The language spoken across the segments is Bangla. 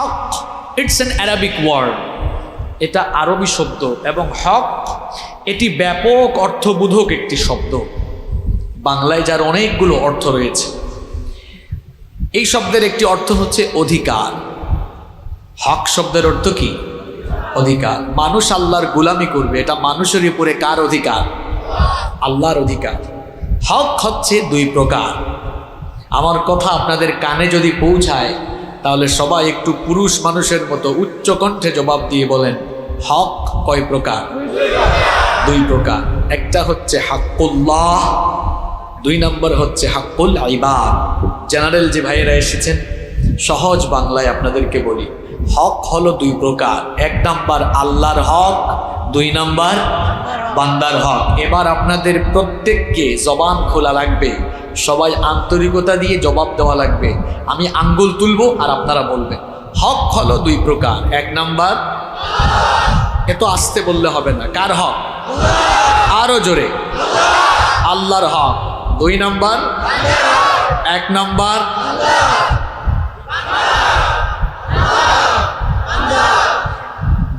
Haque, it's an Arabic word, এটা আরবি শব্দ, এবং হক এটি ব্যাপক অর্থবোধক একটি শব্দ। বাংলায় যার অনেকগুলো অর্থ রয়েছে। এই শব্দের একটি অর্থ হচ্ছে অধিকার। হক শব্দের অর্থ কি? অধিকার। মানুষ আল্লাহর গোলামি করবে, এটা মানুষের উপরে কার অধিকার? আল্লাহর অধিকার। হক হচ্ছে দুই প্রকার। আমার কথা আপনাদের কানে যদি পৌঁছায় তাহলে সবাই একটু পুরুষ মানুষের মতো উচ্চ কণ্ঠে জবাব দিয়ে বলেন, হক কয় প্রকার? দুই প্রকার। একটা হচ্ছে হাক্কুল্লাহ, দুই নম্বর হচ্ছে হাক্কুল ইবাদ। জেনারেল যে ভাইয়েরা এসেছেন, সহজ বাংলায় আপনাদেরকে বলি, হক হলো দুই প্রকার। এক নাম্বার আল্লাহর হক, দুই নাম্বার বান্দার হক। এবার আপনাদের প্রত্যেককে জবান খোলা লাগবে, সবাই আন্তরিকতা দিয়ে জবাব দেওয়া লাগবে। আমি আঙ্গুল তুলবো আর আপনারা বলবেন। হক হলো দুই প্রকার। এক নাম্বার, এত আস্তে বললে হবে না, কার হক? আরো জোরে, আল্লাহর হক। দুই নাম্বার, এক নাম্বার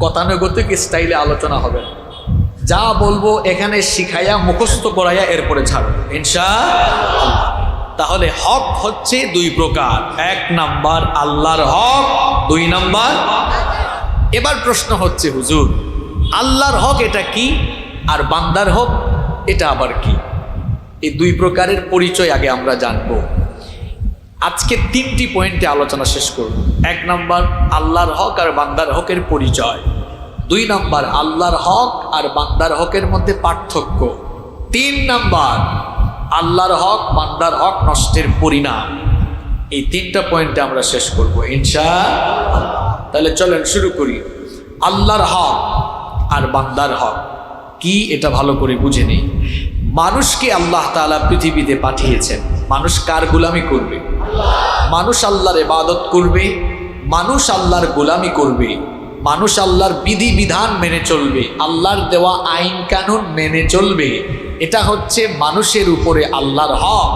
গতানুগতিক স্টাইলে আলোচনা হবে, যা বলবো এখানে শিখাইয়া মুখস্থ করাইয়া এরপরে ছাড়ো ইনশাআল্লাহ। তাহলে হক হচ্ছে দুই প্রকার। এক নাম্বার আল্লাহর হক, দুই নাম্বার। এবার প্রশ্ন হচ্ছে, হুজুর আল্লাহর হক এটা কি আর বান্দার হক এটা আবার কি? এই দুই প্রকারের পরিচয় আগে আমরা জানবো। আজকে তিনটি পয়েন্টে আলোচনা শেষ করব। এক নাম্বার আল্লাহর হক আর বান্দার হকের পরিচয়, দুই নাম্বার আল্লাহর হক আর বান্দার হকের মধ্যে পার্থক্য, তিন নাম্বার আল্লাহর হক বান্দার হক নষ্টের পরিণাম। এই তিনটা পয়েন্টে আমরা শেষ করব ইনশাআল্লাহ। তাহলে চলেন শুরু করি। আল্লাহর হক আর বান্দার হক কি এটা ভালো করে বুঝে নেই। মানুষকে আল্লাহ তাআলা পৃথিবীতে পাঠিয়েছেন, মানুষ কার গোলামি করবে? মানুষ আল্লাহর ইবাদত করবে, মানুষ আল্লাহর গোলামি করবে, মানুষ আল্লাহর বিধি বিধান মেনে চলবে, আল্লাহর দেওয়া আইন কানুন মেনে চলবে। এটা হচ্ছে মানুষের উপরে আল্লাহর হক।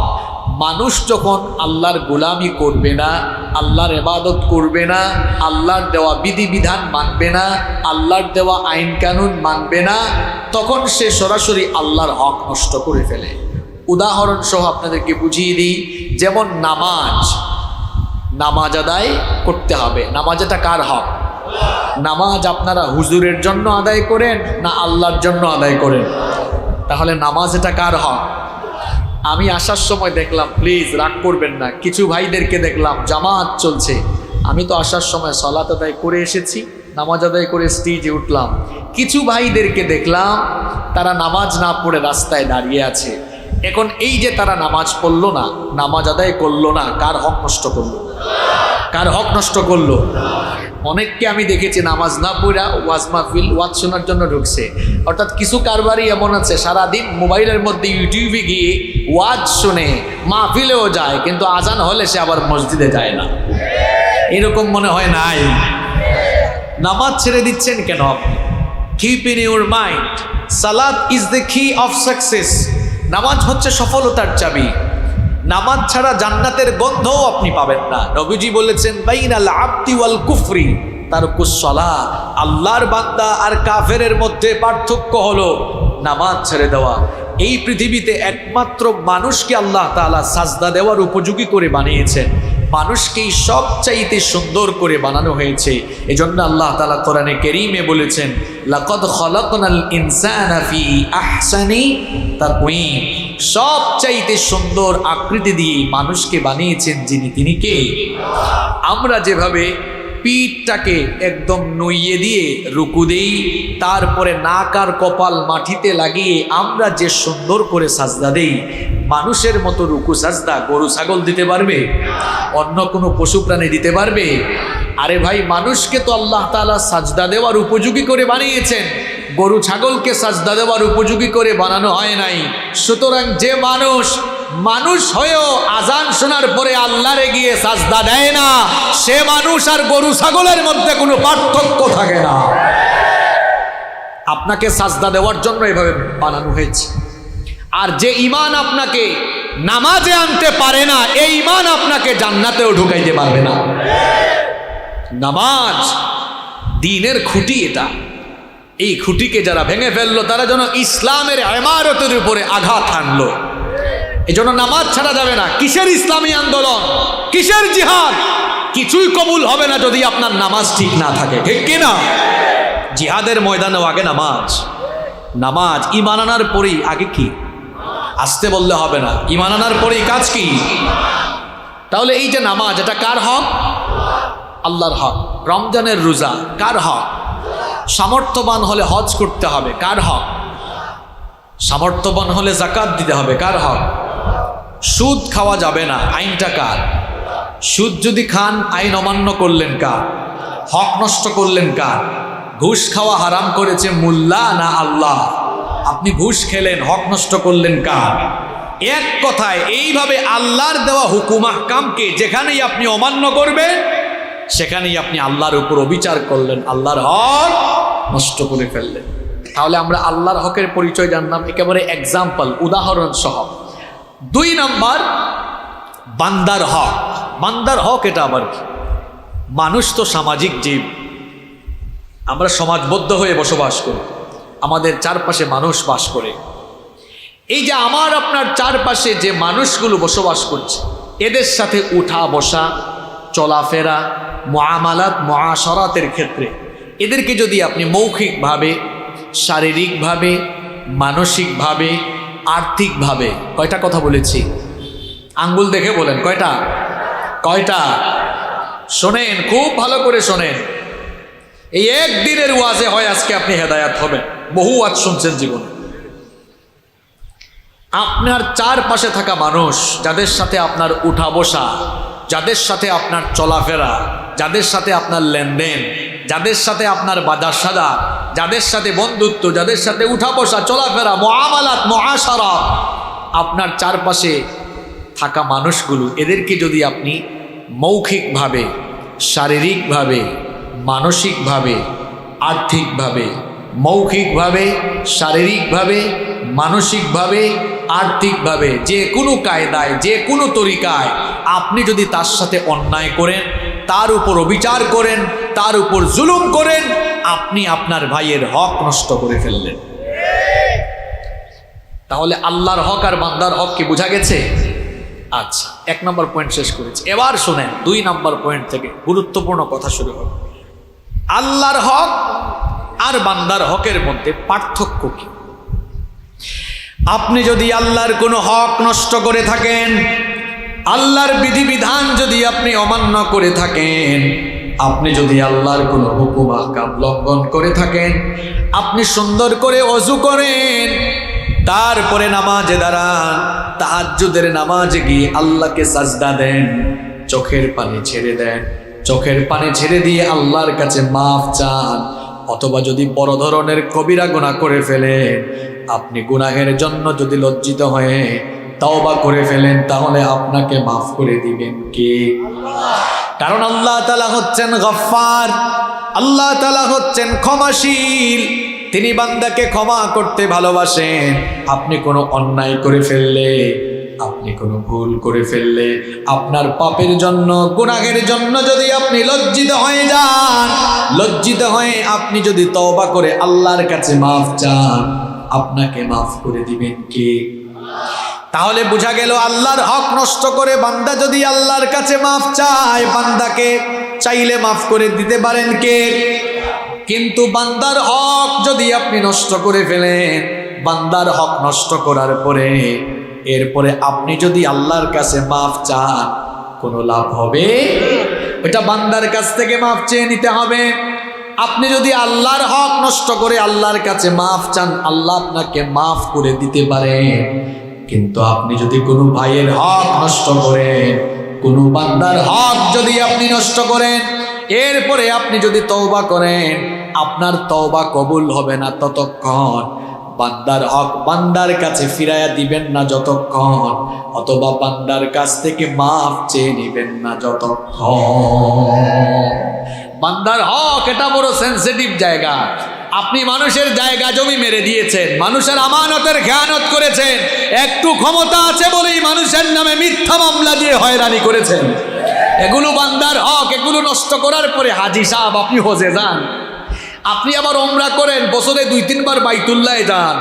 মানুষ যখন আল্লাহর গোলামি করবে না, আল্লাহর ইবাদত করবে না, আল্লাহর দেওয়া বিধি বিধান মানবে না, আল্লাহর দেওয়া আইন কানুন মানবে না, তখন সে সরাসরি আল্লাহর হক নষ্ট করে ফেলে। উদাহরণ সহ আপনাদেরকে বুঝিয়ে দিই, যেমন নামাজ আদায় করতে হবে। নামাজ এটা কার হক? নামাজ আপনারা হুজুরের জন্য আদায় করেন না আল্লাহর জন্য আদায় করেন? তাহলে নামাজ এটা কার হক? আমি আসার সময় দেখলাম, প্লিজ রাগ করবেন না, কিছু ভাইদেরকে দেখলাম জামাত চলছে। আমি তো আসার সময় সালাত আদায় করে এসেছি, নামাজ আদায় করে স্টেজে উঠলাম। কিছু ভাইদেরকে দেখলাম তারা নামাজ না পড়ে রাস্তায় দাঁড়িয়ে আছে। এখন এই যে তারা নামাজ পড়লো না, নামাজ আদায় করলো না, কার হক নষ্ট করলো? কার হক নষ্ট করলো? অনেককে আমি দেখেছি নামাজ না পড়া ওয়াজ মাহফিল ওয়াজ শোনার জন্য ঢুকছে। অর্থাৎ কিছু কারবারই এমন আছে সারাদিন মোবাইলের মধ্যে ইউটিউবে গিয়ে ওয়াজ শুনে মাহফিলেও যায়, কিন্তু আজান হলে সে আবার মসজিদে যায় না। এরকম মনে হয় নাই? নামাজ ছেড়ে দিচ্ছেন কেন আপনি? কিপ ইন ইউর মাইন্ড, সালাত ইজ দ্য কি অফ সাকসেস। নামাজ হচ্ছে সফলতার চাবি। নামাজ ছাড়া জান্নাতের গন্ধও আপনি পাবেন না। নবীজি বলেছেন, বাইনাল আবদি ওয়াল কুফরি তারকুস সালাহ। আল্লাহর বান্দা আর কাফেরের মধ্যে পার্থক্য হলো নামাজ ছেড়ে দেওয়া। এই পৃথিবীতে একমাত্র মানুষকে আল্লাহ তাআলা সাজদা দেওয়ার উপযোগী করে বানিয়েছেন, মানুষকেই সবচাইতে সুন্দর করে বানানো হয়েছে। এজন্য আল্লাহ তাআলা কোরআনে কারীমে বলেছেন, লাকাদ খালাকনাল ইনসানা ফি আহসানি তাকওয়িম। সবচাইতে সুন্দর আকৃতি দিয়ে মানুষকে বানিয়েছেন যিনি, তিনি কে? আমরা যেভাবে পিঠটাকে একদম নইয়ে দিয়ে রুকু দেই, তারপরে নাক আর কপাল মাটিতে লাগিয়ে আমরা যে সুন্দর করে সাজদা দেই, মানুষের মতো রুকু সাজদা গরু ছাগল দিতে পারবে? অন্য কোনো পশু প্রাণী দিতে পারবে? আরে ভাই, মানুষকে তো আল্লাহ তাআলা সাজদা দেওয়ার উপযোগী করে বানিয়েছেন, গরু ছাগলকে সাজদা দেওয়ার উপযোগী করে বানানো হয় নাই। সুতরাং যে মানুষ হয়েও আজান শোনার পরে আল্লাহরে গিয়ে সাজদা দেয় না, সে মানুষ আর গরু ছাগলের মধ্যে কোনো পার্থক্য থাকে না। আপনাকে সাজদা দেওয়ার জন্য এভাবে বানানো হয়েছে। আর যে ঈমান আপনাকে নামাজে আনতে পারে না, এই ঈমান আপনাকে জান্নাতেও ঢুকাইতে পারবে না। নামাজ দ্বীনের খুঁটি, এটা এই খুঁটিকে যারা ভেঙে ফেললো তারা যেন ইসলামের ইমারতের উপরে আঘাত হানলো। এজন্য নামাজ ছাড়া যাবে না। কিসের ইসলামী আন্দোলন, কিসের জিহাদ, কিছুই কবুল হবে না যদি আপনার নামাজ ঠিক না থাকে, ঠিক কিনা? জিহাদের ময়দানেও আগে নামাজ। নামাজ ঈমান আনার পরেই আগে কি? আসতে বললে হবে না, ঈমান আনার পরেই কাজ কি? তাহলে এই যে নামাজ, এটা কার হক? আল্লাহর হক। রমজানের রোজা কার হক? সামর্থ্যবান হলে হজ করতে হবে, কার হক? সামর্থ্যবান হলে যাকাত দিতে হবে, কার হক? সুদ খাওয়া যাবে না, আইনটা কার? সুদ যদি খান আইন অমান্য করলেন কার? হক নষ্ট করলেন কার? ঘুষ খাওয়া হারাম করেছে মোল্লা না আল্লাহ? আপনি ঘুষ খেলেন, হক নষ্ট করলেন কার? এক কথায় এইভাবে আল্লাহর দেওয়া হুকুম আহকামকে যেখানেই আপনি অমান্য করবেন সেখানেই আপনি আল্লাহর উপর অবিচার করলেন, আল্লাহর হক নষ্ট করে ফেললেন। তাহলে আমরা আল্লাহর হকের পরিচয় জানলাম একেবারে এক্সাম্পল, উদাহরণ সহ। 2 নাম্বার, বান্দার হক। বান্দার হক এটা আবার কি? মানুষ তো সামাজিক জীব, আমরা সমাজবদ্ধ হয়ে বসবাস করি, আমাদের চারপাশে মানুষ বাস করে। এই যে আমার আপনার চারপাশে যে মানুষগুলো বসবাস করছে, এদের সাথে উঠা বসা, চলাফেরা, মুআমালাত, মুআশারাতের ক্ষেত্রে এদেরকে যদি আপনি মৌখিকভাবে, শারীরিকভাবে, মানসিকভাবে, আর্থিকভাবে, কয়টা কথা বলেছি? আঙ্গুল দেখে বলেন কয়টা? কয়টা? শোনেন, খুব ভালো করে শোনেন। এই একদিনের ওয়াজে হয় আজকে আপনি হেদায়াত হবেন। বহু ওয়াজ শুনছেন জীবনে। আপনার চারপাশে থাকা মানুষ, যাদের সাথে আপনার উঠা বসা, যাদের সাথে আপনার চলাফেরা, যাদের সাথে আপনার লেনদেন, যাদের সাথে আপনার বাজার সাজা, যাদের সাথে বন্ধুত্ব, যাদের সাথে উঠা বসা, চলাফেরা, মুআমালাত, মুআশারাত, আপনার চারপাশে থাকা মানুষগুলো, এদেরকে যদি আপনি মৌখিকভাবে, শারীরিকভাবে, মানসিকভাবে, আর্থিকভাবে, মৌখিকভাবে, শারীরিকভাবে, মানসিকভাবে, আর্থিকভাবে, যে কোনো কায়দায়, যে কোনো তরিকায় আপনি যদি তার সাথে অন্যায় করেন, তার উপর অবিচার করেন, তার উপর জুলুম করেন, আপনি আপনার ভাইয়ের হক নষ্ট করে ফেললেন। তাহলে আল্লাহর হক আর বান্দার হক কি বোঝা গেছে? আচ্ছা, 1 নম্বর পয়েন্ট শেষ করেছি। এবার শোনেন 2 নম্বর পয়েন্ট থেকে গুরুত্বপূর্ণ কথা শুরু হবে। আল্লাহর হক আর বান্দার হকের মধ্যে পার্থক্য কি? আপনি যদি আল্লাহর কোনো হক নষ্ট করে থাকেন, আল্লাহর বিধিবিধান যদি আপনি অমান্য করে থাকেন, আপনি যদি আল্লাহর কোনো হুকুম আহকাম লঙ্ঘন করে থাকেন, আপনি সুন্দর করে ওযু করেন, তারপরে নামাজে দাঁড়ান, তাহাজ্জুদের নামাজে গিয়ে আল্লাহকে সাজদা দেন, চোখের পানি ছেড়ে দেন, চোখের পানি ছেড়ে দিয়ে আল্লাহর কাছে মাফ চান, অথবা যদি বড় ধরনের কবিরা গুনাহ করে ফেলেন, আপনি গুনাহের জন্য যদি লজ্জিত হয়ে তওবা করে ফেলেন, তাহলে আপনাকে মাফ করে দিবেন কে? কারণ আল্লাহ তাআলা হচ্ছেন গফফার, আল্লাহ তাআলা হচ্ছেন ক্ষমাশীল। তিনি বান্দাকে ক্ষমা করতে ভালোবাসেন। আপনি কোনো অন্যায় করে ফেললে, আপনি কোনো ভুল করে ফেললে, আপনার পাপের জন্য, গুনাহের জন্য যদি আপনি লজ্জিত হয়ে যান, লজ্জিত হয়ে আপনি যদি তওবা করে আল্লাহর কাছে মাফ চান, আপনাকে মাফ করে দিবেন কে? তাহলে বোঝা গেল আল্লাহর হক নষ্ট করে বান্দা যদি আল্লাহর কাছে মাফ চায়, বান্দাকে চাইলে মাফ করে দিতে পারেন কে? কিন্তু বান্দার হক যদি আপনি নষ্ট করে ফেলেন, বান্দার হক নষ্ট করার পরে এরপরে আপনি যদি আল্লাহর কাছে মাফ চান, কোনো লাভ হবে? ওটা বান্দার কাছ থেকে মাফ চেয়ে নিতে হবে। আপনি যদি আল্লাহর হক নষ্ট করে আল্লাহর কাছে মাফ চান, আল্লাহ আপনাকে মাফ করে দিতে পারেন। কিন্তু আপনি যদি কোনো ভাইয়ের হক নষ্ট করেন, কোনো বান্দার হক যদি আপনি নষ্ট করেন, এরপরে আপনি যদি তওবা করেন, আপনার তওবা কবুল হবে না ততক্ষণ, বান্দার হক বান্দার কাছে ফিরাইয়া দিবেন না যতক্ষণ, অথবা বান্দার কাছ থেকে মাফ চেয়ে নিবেন না যতক্ষণ। বান্দার হক এটা বড় সেনসিটিভ জায়গা। আপনি মানুষের জায়গা জমি মেরে দিয়েছেন, মানুষের আমানতের খেয়ানত করেছেন, একটু ক্ষমতা আছে বলেই মানুষের নামে মিথ্যা মামলা দিয়ে হয়রানি করেছেন। এগুলো বান্দার হক, এগুলো নষ্ট করার পরে হাজি সাহেব আপনি হজে যান, আপনি আবার ওমরা করেন, বছরে 2-3 বার বাইতুল্লাহ যান,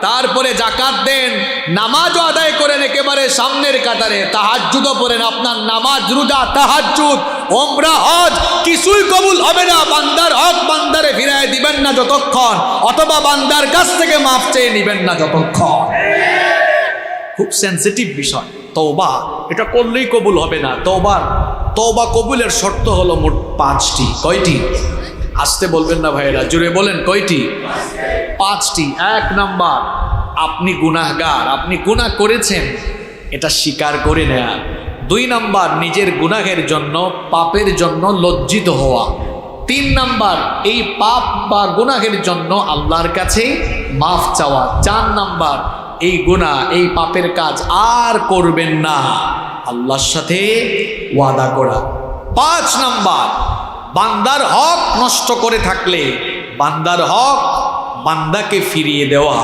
তারপরে জাকাত দেন, নামাজও আদায় করেন একেবারে সামনের কাতারে, তাহাজ্জুদও পড়েন, আপনার নামাজ, রোজা, তাহাজ্জুদ, ওমরা, হজ কিছুই কবুল হবে না। বান্দার হক বান্দারে ফিরায় দিবেন না যতক্ষণ, অথবা বান্দার কাছ থেকে মাফ চেয়ে নিবেন না যতক্ষণ। খুব সেনসিটিভ বিষয় তওবা, এটা করলেই কবুল হবে না। তওবা কবুলের শর্ত হলো মোট 5টি। কয়টি? আসতে বলবেন না ভাইয়েরা, জুড়ে বলেন কয়টি? 5টি। 1 নাম্বার, আপনি গুনাহগার, আপনি গুনাহ করেছেন এটা স্বীকার করে নেয়া। 2 নাম্বার, নিজের গুনাহের জন্য, পাপের জন্য লজ্জিত হওয়া। 3 নাম্বার, এই পাপ বা গুনাহের জন্য আল্লাহর কাছে মাফ চাওয়া। 4 নাম্বার, এই গুনাহ, এই পাপের কাজ আর করবেন না, আল্লাহর সাথে ওয়াদা করা। 5 নাম্বার, বান্দার হক নষ্ট করে থাকলে বান্দার হক বান্দাকে ফিরিয়ে দেওয়া।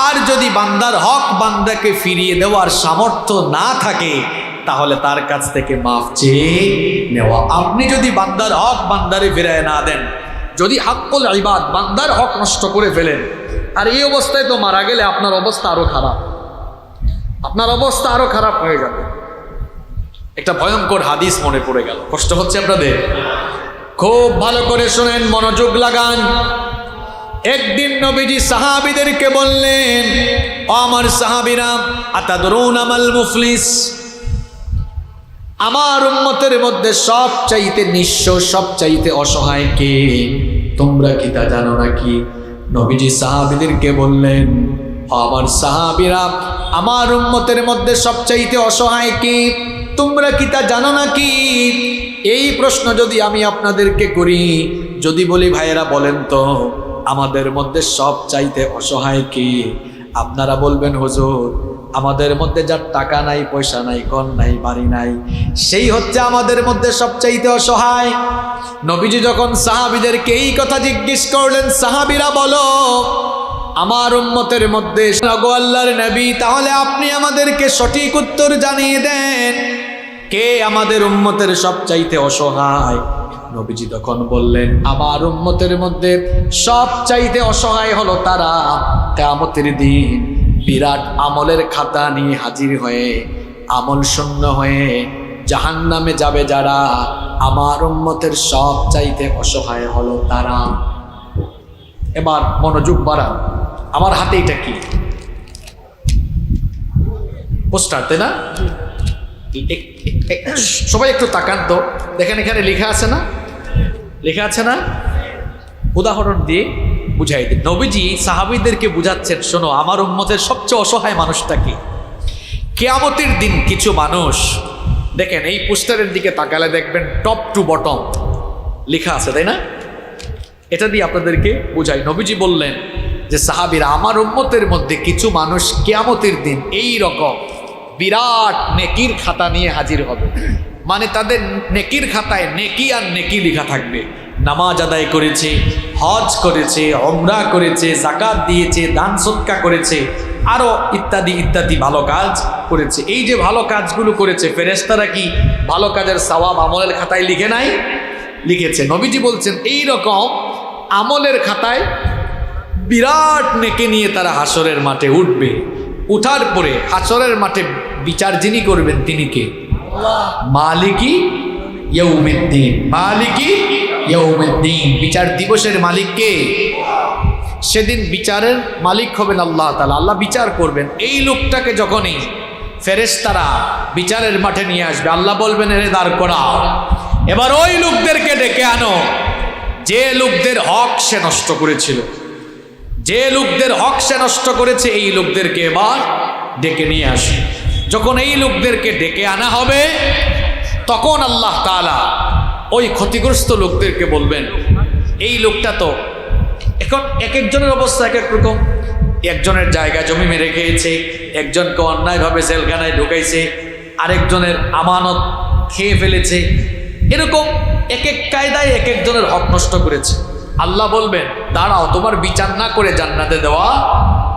আর যদি বান্দার হক বান্দাকে ফিরিয়ে দেওয়ার সামর্থ্য না থাকে তাহলে তার কাছ থেকে মাফ চেয়ে নেওয়া। আপনি যদি বান্দার হক বান্দারে ফিরিয়ে না দেন, যদি হাক্কুল ইবাদ বান্দার হক নষ্ট করে ফেলেন, আর এই অবস্থায় তো মারা গেলে আপনার অবস্থা আরো খারাপ, আপনার অবস্থা আরো খারাপ হয়ে যাবে। একটা ভয়ঙ্কর হাদিস মনে পড়ে গেল, কষ্ট হচ্ছে আপনাদের? খুব ভালো করে শুনেন, মনোযোগ লাগান। একদিন নবীজি সাহাবীদেরকে বললেন, ও আমার সাহাবীরা, আতাদরুনা মাল মুফলিস, আমার উম্মতের মধ্যে সবচাইতে নিঃস্ব, সবচাইতে অসহায় কে? তোমরা কি তা জানো নাকি? নবীজি সাহাবীদেরকে বললেন, ও আমার সাহাবীরা, আমার উম্মতের মধ্যে সবচাইতে অসহায় কে? তোমরা কি তা জানো নাকি? এই প্রশ্ন যদি আমি আপনাদেরকে করি, যদি বলি ভাইয়েরা বলেন তো আমাদের মধ্যে সবচাইতে অসহায় কে? আপনারা বলবেন হুজুর, আমাদের মধ্যে যার টাকা নাই, পয়সা নাই, ঘর নাই, বাড়ি নাই, সেই হচ্ছে আমাদের মধ্যে সবচাইতে অসহায়। নবীজি যখন সাহাবীদেরকে এই কথা জিজ্ঞেস করলেন, সাহাবীরা বলো আমার উম্মতের মধ্যে, গো আল্লাহর নবী, তাহলে আপনি আমাদেরকে সঠিক উত্তর জানিয়ে দেন, কে আমাদের উম্মতের সবচাইতে অসহায়? নবীজি তখন বললেন, আমার উম্মতের মধ্যে সবচাইতে অসহায় হলো তারা কিয়ামতের দিন বিরাট আমলের খাতা নিয়ে হাজির হয়ে, আমল শূন্য হয়ে জাহান্নামে যাবে যারা, আমার উম্মতের সবচাইতে অসহায় হলো তারা। এবার মনোযোগ বাড়ান, আমার হাতে এটা কি? পোস্টার, তাই না? সবাই একটু তাকান তো, দেখেন এখানে লেখা আছে না? লেখা আছে না? উদাহরণ দিয়ে বুঝাই দিন। নবীজি সাহাবীদেরকে বুঝাচ্ছেন, শোনো আমার উম্মতের সবচেয়ে অসহায় মানুষটা কি? কিয়ামতের দিন কিছু মানুষ, দেখেন এই পোস্টারের দিকে তাকালে দেখবেন টপ টু বটম লেখা আছে, তাই না? এটা দিয়ে আপনাদেরকে বুঝাই। নবীজি বললেন যে সাহাবীরা, আমার উম্মতের মধ্যে কিছু মানুষ কিয়ামতের দিন এই রকম বিরাট নেকির খাতা নিয়ে হাজির হবে, মানে তাদের নেকির খাতায় নেকি আর নেকি লেখা থাকবে। নামাজ আদায় করেছে, হজ করেছে, ওমরা করেছে, যাকাত দিয়েছে, দান সদকা করেছে, আরো ইত্যাদি ইত্যাদি ভালো কাজ করেছে। এই যে ভালো কাজগুলো করেছে, ফেরেশতারা কি ভালো কাজের সওয়াব আমলের খাতায় লিখে নাই? লিখেছে। নবীজি বলছেন এই রকম আমলের খাতায় বিরাট নেকি নিয়ে তারা হাসরের মাঠে উঠবে। উঠার পরে হাসরের মাঠে বিচার যিনি করবেন তিনি কে? মালিকি ইয়াউমিদ্দিন। মালিকি ইয়াউমিদ্দিন, বিচার দিবসের মালিক কে? সেদিন বিচারের মালিক হবেন আল্লাহ তাআলা। আল্লাহ বিচার করবেন। এই লোকটাকে যখনই ফেরেশতারা বিচারের মাঠে নিয়ে আসবে, আল্লাহ বলবেন এরে দাঁড় করাও। এবার ওই লোকদেরকে ডেকে আনো যে লোকদের হক সে নষ্ট করেছিল, যে লোকদের হক সে নষ্ট করেছে, এই লোকদেরকে এবার ডেকে নিয়ে আসে। যখন এই লোকদেরকে ডেকে আনা হবে, তখন আল্লাহ তাআলা ওই ক্ষতিগ্রস্ত লোকদেরকে বলবেন, এই লোকটা তো এখন এক একজনের অবস্থা এক এক রকম। একজনের জায়গা জমি মেরে খেয়েছে, একজনকে অন্যায়ভাবে জেলখানায় ঢুকাইছে, আরেকজনের আমানত খেয়ে ফেলেছে, এরকম এক এক কায়দায় এক একজনের হক নষ্ট করেছে। আল্লাহ বলবেন দাঁড়াও, তোমার বিচার না করে জান্নাতে দেওয়া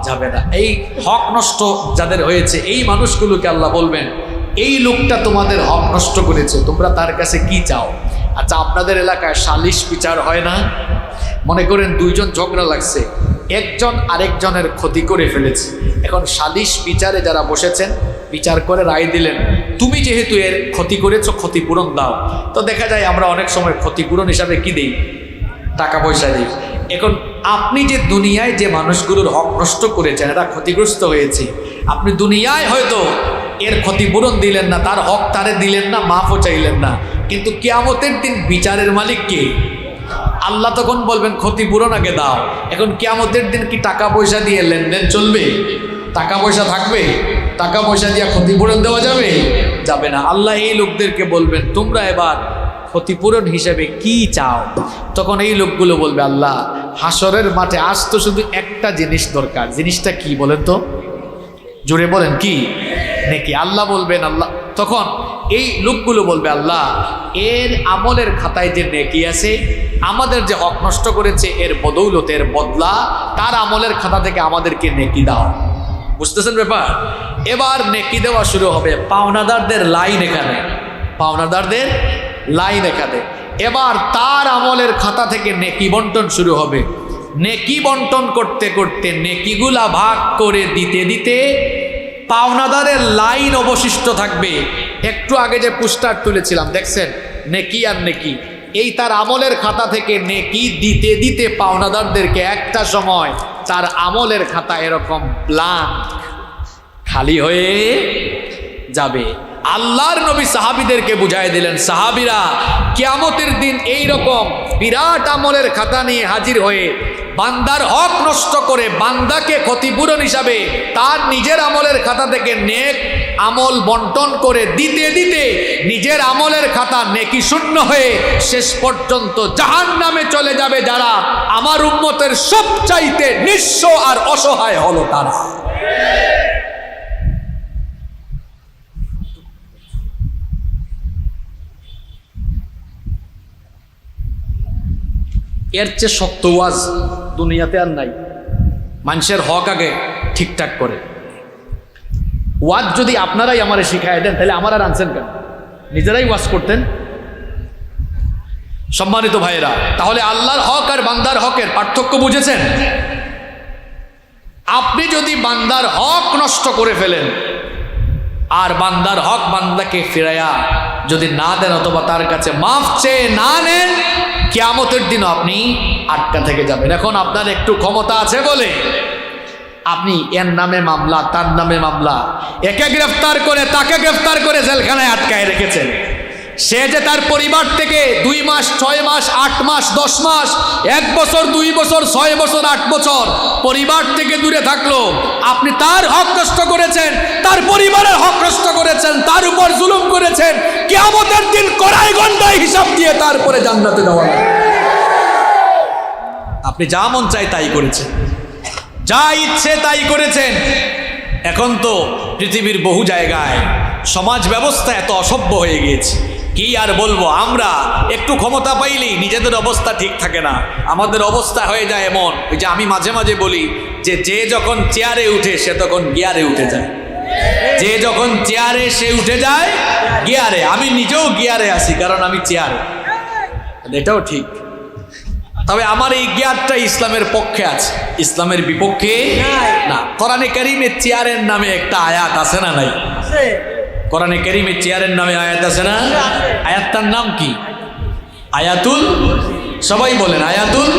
যাবে না। এই হক নষ্ট যাদের হয়েছে এই মানুষগুলোকে আল্লাহ বলবেন এই লোকটা তোমাদের হক নষ্ট করেছে, তোমরা তার কাছে কি চাও? আচ্ছা, আপনাদের এলাকায় সালিশ বিচার হয় না? মনে করেন দুইজন ঝগড়া লাগছে, একজন আরেকজনের ক্ষতি করে ফেলেছে, এখন সালিশ বিচারে যারা বসেছেন বিচার করে রায় দিলেন, তুমি যেহেতু এর ক্ষতি করেছো ক্ষতিপূরণ দাও। তো দেখা যায় আমরা অনেক সময় ক্ষতিপূরণ হিসাবে কি দিই? টাকা পয়সা দিই। এখন আপনি যে দুনিয়ায় যে মানুষগুলোর হক নষ্ট করেছেন, এরা ক্ষতিগ্রস্ত হয়েছে, আপনি দুনিয়ায় হয়তো এর ক্ষতিপূরণ দিলেন না, তার হক তারে দিলেন না, মাফও চাইলেন না, কিন্তু কিয়ামতের দিন বিচারের মালিক কে? আল্লাহ তখন বলবেন ক্ষতিপূরণ আগে দাও। এখন কিয়ামতের দিন কি টাকা পয়সা দিয়ে লেনদেন চলবে? টাকা পয়সা থাকবে? টাকা পয়সা দিয়ে ক্ষতিপূরণ দেওয়া যাবে? যাবে না। আল্লাহ এই লোকদেরকে বলবেন তোমরা এবার ক্ষতিপূরণ হিসেবে কি চাও? তখন এই লোকগুলো বলবে আল্লাহ হাসরের মাঠে আজ তো শুধু একটা জিনিস দরকার। জিনিসটা কি বলেন তো? জোরে বলেন, কি? নেকি। আল্লাহ বলবেন, আল্লাহ তখন এই লোকগুলো বলবে আল্লাহ এর আমলের খাতায় যে নেকি আছে, আমাদের যে হক নষ্ট করেছে এর বদৌলতের বদলা, তার আমলের খাতা থেকে আমাদেরকে নেকি দাও। বুঝতেছেন ব্যাপার? এবার নেকি দেওয়া শুরু হবে। পাওনাদারদের লাইন এখানে, পাওনাদারদের লাইন এখানে। এবার তার আমলের খাতা থেকে নেকি বন্টন শুরু হবে। নেকি বন্টন করতে করতে নেকিগুলা ভাগ করে দিতে দিতে পাওনাদারের লাইন অবশিষ্ট থাকবে। একটু আগে যে পোস্টার তুলেছিলাম দেখছেন, নেকি আর নেকি, এই তার আমলের খাতা থেকে নেকি দিতে দিতে পাওনাদারদেরকে একটা সময় তার আমলের খাতা এরকম ব্ল্যাঙ্ক, খালি হয়ে যাবে। আল্লাহর নবী সাহাবীদেরকে বুঝাই দিলেন, সাহাবীরা কিয়ামতের দিন এই রকম বিরাট আমলের খাতা নিয়ে হাজির হয়ে বান্দার হক নষ্ট করে বান্দাকে ক্ষতিপূরণ হিসাবে তার নিজের আমলের খাতা থেকে নেক আমল বন্টন করে দিতে দিতে নিজের আমলের খাতা নেকি শূন্য হয়ে শেষ পর্যন্ত জাহান্নামে চলে যাবে যারা আমার উম্মতের সবচাইতে নিঃস্ব আর অসহায় হলো তারা। এর চেয়ে শক্ত ওয়াজ দুনিয়াতে আর নাই। মানুষের হক আগে ঠিকঠাক করে। ওয়াজ যদি আপনারাই আমারে শিখাই দেন তাহলে আমার আর আনছেন কেন? নিজেরাই ওয়াজ করতেন। সম্মানিত ভাইয়েরা, তাহলে আল্লাহর হক আর বান্দার হকের পার্থক্য বুঝেছেন? আপনি যদি বান্দার হক নষ্ট করে ফেলেন আর বান্দার হক বান্দাকে ফিরাইয়া যদি না দেন অথবা তার কাছে মাফ চেয়ে না নেন, কিয়ামতের দিন আপনি আটকা থেকে যাবেন। এখন আপনার একটু ক্ষমতা আছে বলে আপনি এর নামে মামলা, তার নামে মামলা, একে গ্রেফতার করে তাকে গ্রেফতার করে জেলখানায় আটকায় রেখেছেন। সে যে তার পরিবার থেকে 2 মাস, 6 মাস, 8 মাস, 10 মাস, 1 বছর, 2 বছর, 6 বছর, 8 বছর পরিবার থেকে দূরে থাকলো, আপনি তার হক নষ্ট করেছেন, তার পরিবারের হক নষ্ট করেছেন, তার উপর জুলুম করেছেন। কিয়ামতের দিন কড়াই গন্ডায় হিসাব দিয়ে তারপরে জান্নাতে যাওয়া। আপনি যা মন চাই তাই করেছেন, যা ইচ্ছে তাই করেছেন। এখন তো পৃথিবীর বহু জায়গায় সমাজ ব্যবস্থা এত অসভ্য হয়ে গিয়েছে, কি আর বলবো। আমরা একটু ক্ষমতা পাইলেই নিজেদের অবস্থা ঠিক থাকে না, আমাদের অবস্থা হয়ে যায় এমন। ওই যে আমি মাঝে মাঝে বলি যে যে যখন চেয়ারে উঠে সে তখন গিয়ারে উঠে যায়, যে যখন চেয়ারে সে উঠে যায় গিয়ারে। আমি নিজেও গিয়ারে আছি কারণ আমি চেয়ারে, এটাও ঠিক। তবে আমার এই গিয়ারটা ইসলামের পক্ষে আছে, ইসলামের বিপক্ষে না। কোরআনে কারীমে চেয়ারের নামে একটা আয়াত আছে না নাই? কোরআনে কারীমে চেয়ারের নামে আয়াত আছে না? আয়াতটার নাম কি? আয়াতুল, সবাই বলেন আয়াতুল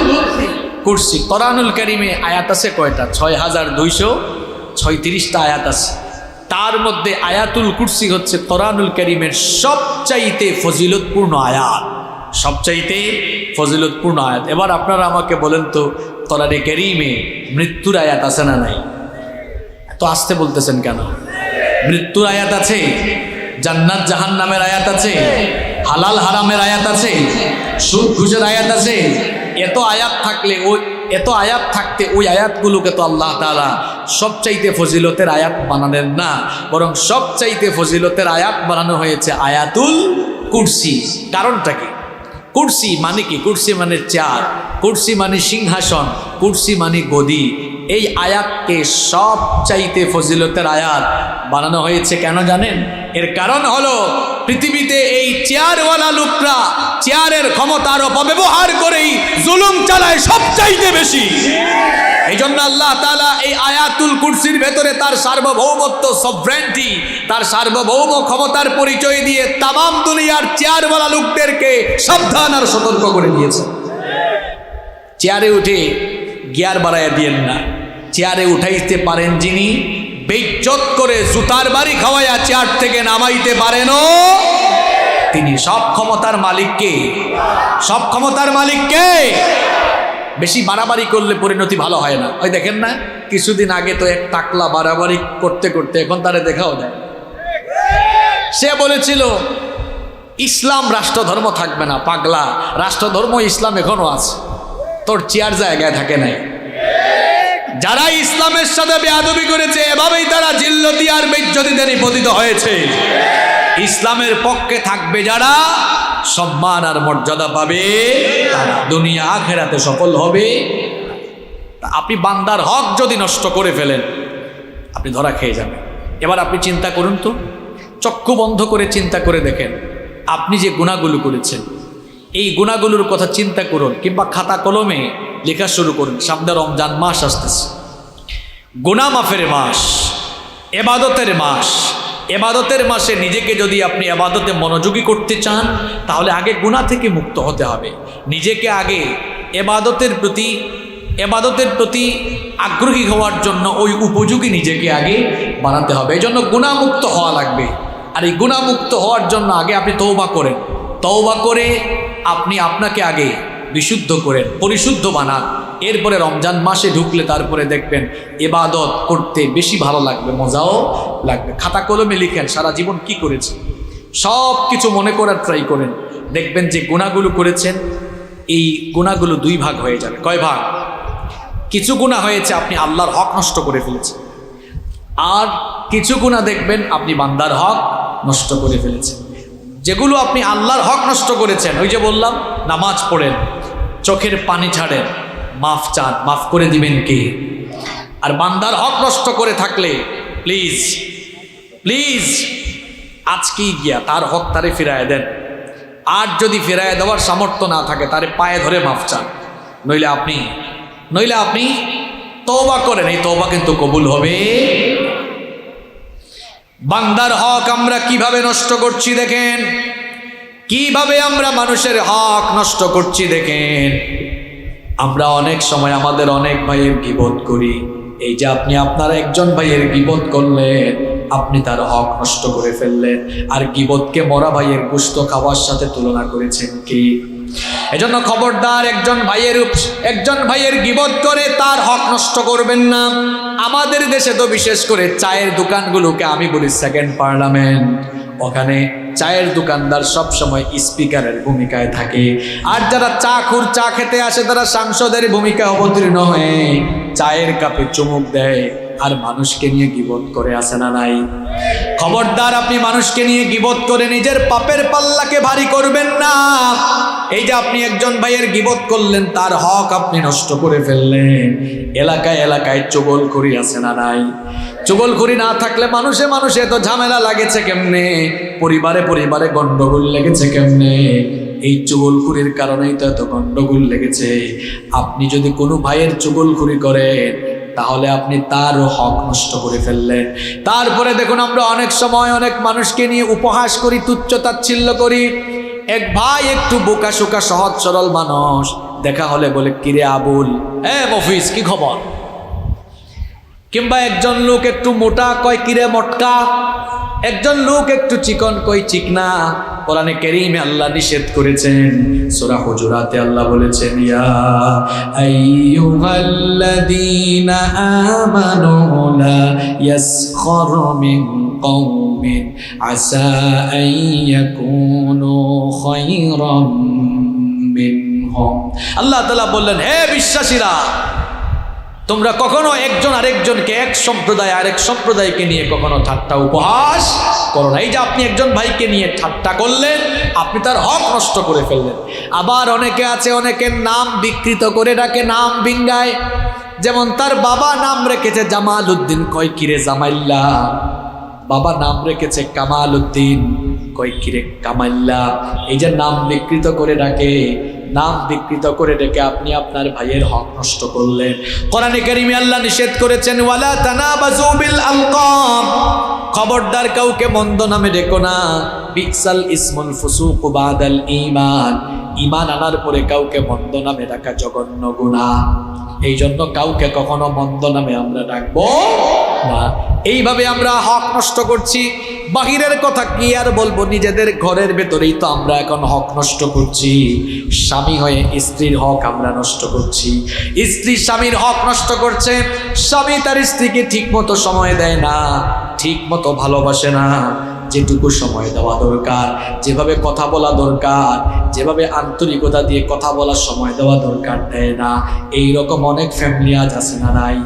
কুরসি। কোরআনুল কারীমে আয়াত আছে কয়টা? 6236টা আয়াত আছে। তার মধ্যে আয়াতুল কুরসি হচ্ছে কোরআনুল কারীমের সবচাইতে ফজিলতপূর্ণ আয়াত, সবচাইতে ফজিলতপূর্ণ আয়াত। এবার আপনারা আমাকে বলেন তো কোরআনে কারীমে মৃত্যুর আয়াত আছে না নাই? তো আসতে বলতেছেন কেন? মৃত্যুর আয়াত আছে, জান্নাত জাহান্নামের আয়াত আছে, হালাল হারামের আয়াত আছে, সুদ ঘুষের আয়াত আছে। এত আয়াত থাকলে এত আয়াত থাকতে ওই আয়াতগুলোকে তো আল্লাহ তাআলা সবচাইতে ফজিলতের আয়াত বানালেন না, বরং সবচাইতে ফজিলতের আয়াত বানানো হয়েছে আয়াতুল কুরসি। কারণটা কি? কুরসি মানে কি? কুরসি মানে চেয়ার, কুরসি মানে সিংহাসন, কুরসি মানে গদি। এই আয়াতকে সবচাইতে ফজিলতের আয়াত বানানো হয়েছে কেন জানেন? এর কারণ হলো পৃথিবীতে এই চেয়ারওয়ালা লোকরা চেয়ারের ক্ষমতার অপব্যবহার করেই জুলুম চালায় সবচাইতে বেশি। এই জন্য আল্লাহ তাআলা এই আয়াতুল কুরসির ভেতরে তার সার্বভৌমত্ব, সভরেন্টি, তার সার্বভৌম ক্ষমতার পরিচয় দিয়ে তামাম দুনিয়ার চেয়ারওয়ালা লোকদেরকে সাবধান আর সতর্ক করে দিয়েছে। চেয়ারে উঠে গিয়ার বাড়াইয়া দিয়েন না। চেয়ারে উঠাইতে পারেন যিনি, বেইজ্জত করে জুতার বাড়ি খাওয়াইয়া চেয়ার থেকে নামাইতে পারেনও তিনি। সব ক্ষমতার মালিককে, সব ক্ষমতার মালিককে। বেশি বাড়াবাড়ি করলে পরিণতি ভালো হয় না। ওই দেখেন না, কিছুদিন আগে তো এক টাকলা বাড়াবাড়ি করতে করতে এখন তারে দেখাও যায়। সে বলেছিল ইসলাম রাষ্ট্রধর্ম থাকবে না। পাগলা, রাষ্ট্রধর্ম ইসলাম এখনো আছে, তোর চেয়ার জায়গায় থাকে নাই। যারা ইসলামের সাথে বেয়াদবি করেছে এভাবেই তারা জিল্লতি আর বেইজ্জতিতে নিপতিত হয়েছে। ইসলামের পক্ষে থাকবে যারা, সম্মান আর মর্যাদা পাবে তারা, দুনিয়া আখেরাতে সফল হবে। আপনি বান্দার হক যদি নষ্ট করে ফেলেন আপনি ধরা খেয়ে যাবেন। এবার আপনি চিন্তা করুন তো, চক্ষু বন্ধ করে চিন্তা করে দেখেন, আপনি যে গুনাহগুলো করেছেন এই গুনাহগুলোর কথা চিন্তা করুন, কিংবা খাতা কলমে লেখা শুরু করুন। সামনে রমজান মাস আসতেছে, গুনাহ মাফের মাস, এবাদতের মাস। এবাদতের মাসে নিজেকে যদি আপনি এবাদতে মনোযোগী করতে চান তাহলে আগে গুনাহ থেকে মুক্ত হতে হবে। নিজেকে আগে এবাদতের প্রতি আগ্রহী হওয়ার জন্য ওই উপযোগী নিজেকে আগে বানাতে হবে। এই জন্য গুনাহমুক্ত হওয়া লাগবে। আর এই গুনাহমুক্ত হওয়ার জন্য আগে আপনি তওবা করেন। তওবা করে আপনি আপনাকে আগে বিশুদ্ধ করেন, পরিশুদ্ধ বানান। এরপরে রমজান মাসে ঢুকলে তারপরে দেখবেন ইবাদত করতে বেশি ভালো লাগবে, মজাও লাগবে। খাতা কলমে লিখেন সারা জীবন কি করেছেন, সব কিছু মনে করার ট্রাই করেন। দেখবেন যে গুনাহগুলো করেছেন এই গুনাহগুলো দুই ভাগ হয়ে যাবে। কয় ভাগ? কিছু গুনাহ হয়েছে আপনি আল্লাহর হক নষ্ট করে ফেলেছেন, আর কিছু গুনাহ দেখবেন আপনি বান্দার হক নষ্ট করে ফেলেছেন। যেগুলো আপনি আল্লাহর হক নষ্ট করেছেন, ওই যে বললাম নামাজ পড়েন, চোখের পানি ছাড়েন, মাফ চান, মাফ করে দিবেন কে? আর বান্দার হক নষ্ট করে থাকলে প্লিজ প্লিজ আজকেই গিয়া তার হক তারে ফিরায় দেন। আর যদি ফিরায় দেওয়ার সামর্থ্য না থাকে তারে পায়ে ধরে মাফ চান। নইলে আপনি তওবা করেন, এই তওবা কিন্তু কবুল হবে। বান্দার হক আমরা কিভাবে নষ্ট করছি দেখেন, কিভাবে আমরা মানুষের হক নষ্ট করছি দেখেন। আমরা অনেক সময় আমাদের অনেক ভাইয়ের গীবত করি। এই যে আপনি আপনার একজন ভাইয়ের গীবত করলেন, আপনি তার হক নষ্ট করে ফেললেন। আর গীবতকে মরা ভাইয়ের গোশত খাওয়ার সাথে তুলনা করেছেন কি? এজন্য খবরদার, একজন ভাইয়ের গীবত করে তার হক নষ্ট করবেন না। আমাদের দেশে তো বিশেষ করে চায়ের দোকানগুলোকে আমি বলি সেকেন্ড পার্লামেন্ট। ওখানে চায়ের দোকানদার সব সময় স্পিকারের ভূমিকায় থাকে, আর যারা চা খেতে আসে তারা সাংসদের ভূমিকা অবতীর্ণ হয়ে চায়ের কাপে চুমুক দেয় আর মানুষকে নিয়ে গীবত করে, আসে না নাই? খবরদার, আপনি মানুষকে নিয়ে গীবত করে নিজের পাপের পাল্লাকে ভারী করবেন না। এই যে আপনি একজন ভাইয়ের গীবত করলেন, তার হক আপনি নষ্ট করে ফেললেন। এলাকায় এলাকায় চুগলখড়ি আছে না নাই? চুগলখড়ি না থাকলে মানুষে তো ঝামেলা লাগেছে কেমনে, পরিবারে গন্ডগোল লেগেছে কেমনে? এই চুগলখড়ির কারণেই তো এত গন্ডগোল লেগেছে। আপনি যদি কোনো ভাইয়ের চুগলখড়ি করেন তাহলে আপনি তার হক নষ্ট করে ফেললেন। তারপরে দেখুন, আমরা অনেক সময় অনেক মানুষকে নিয়ে উপহাস করি, তুচ্ছ-তাচ্ছিল্য করি। এক ভাই একটু বোকা শোকা সহজ সরল মানুষ, দেখা হলে বলে কিরে আবুল, মফিজ কি খবর? কিংবা একজন লোক একটু মোটা কয় কিরে মটকা, একজন লোক একটু চিকন কই চিকনা। কোরআনে কারীমে আল্লাহ নিষেধ করেছেন, সূরা হুজুরাতে আল্লাহ বলেছেন, ইয়া আইয়ুহাল্লাযীনা আমানু লা ইয়াসখারু মিন কওমিন আসা আন ইয়াকুনু খায়রাম মিনহুম। আল্লাহ তাআলা বললেন, হে বিশ্বাসীরা, তোমরা কখনো একজন আরেকজনকে, এক সম্প্রদায় আরেক সম্প্রদায়কে নিয়ে কখনো ঠাট্টা উপহাস করো না। এই যে আপনি একজন ভাইকে নিয়ে ঠাট্টা করলেন, আপনি তার হক নষ্ট করে ফেললেন। আবার অনেকে আছে, অনেকের নাম বিকৃত করে ডাকে, নাম ভিঙ্গায়। যেমন তার বাবা নাম রেখেছে জামাল উদ্দিন, কয় কিরে জামাইল্লা। বাবা নাম রেখেছে কামাল উদ্দিন, কয় কিরে কামাইল্লা। এই যে নাম বিকৃত করে ডাকে, নাম বিকৃত করে ডেকে আপনি আপনার ভাইয়ের হক নষ্ট করলেন। কোরআনে কারিমে আল্লাহ নিষেধ করেছেন, ওয়ালা তানাবাজু বিল আলকাব, খবরদার কাউকে মন্দ নামে ডেকো না। বিসাল ইসমুল ফুসুক বাদাল ঈমান, ঈমান আনার পরে কাউকে মন্দ নামে ডাকা জঘন্য গুনাহ। এই জন্য কাউকে কখনো মন্দ নামে আমরা ডাকবো না। এইভাবে আমরা হক নষ্ট করছি। বাহিরের কথা কি আর বলবো, নিজেদের ঘরের ভেতরেই তো আমরা এখন হক নষ্ট করছি। স্বামী হয়ে স্ত্রীর হক আমরা নষ্ট করছি, স্ত্রী স্বামীর হক নষ্ট করছে। স্বামী তার স্ত্রীকে ঠিক মতো সময় দেয় না, ঠিক মতো ভালোবাসে না। যেটুকু সময় দেওয়া দরকার, যেভাবে কথা বলা দরকার, যেভাবে আন্তরিকতা দিয়ে কথা বলার সময় দেওয়া দরকার, দেয় না। এইরকম অনেক ফ্যামিলি আজ আছে না নাই?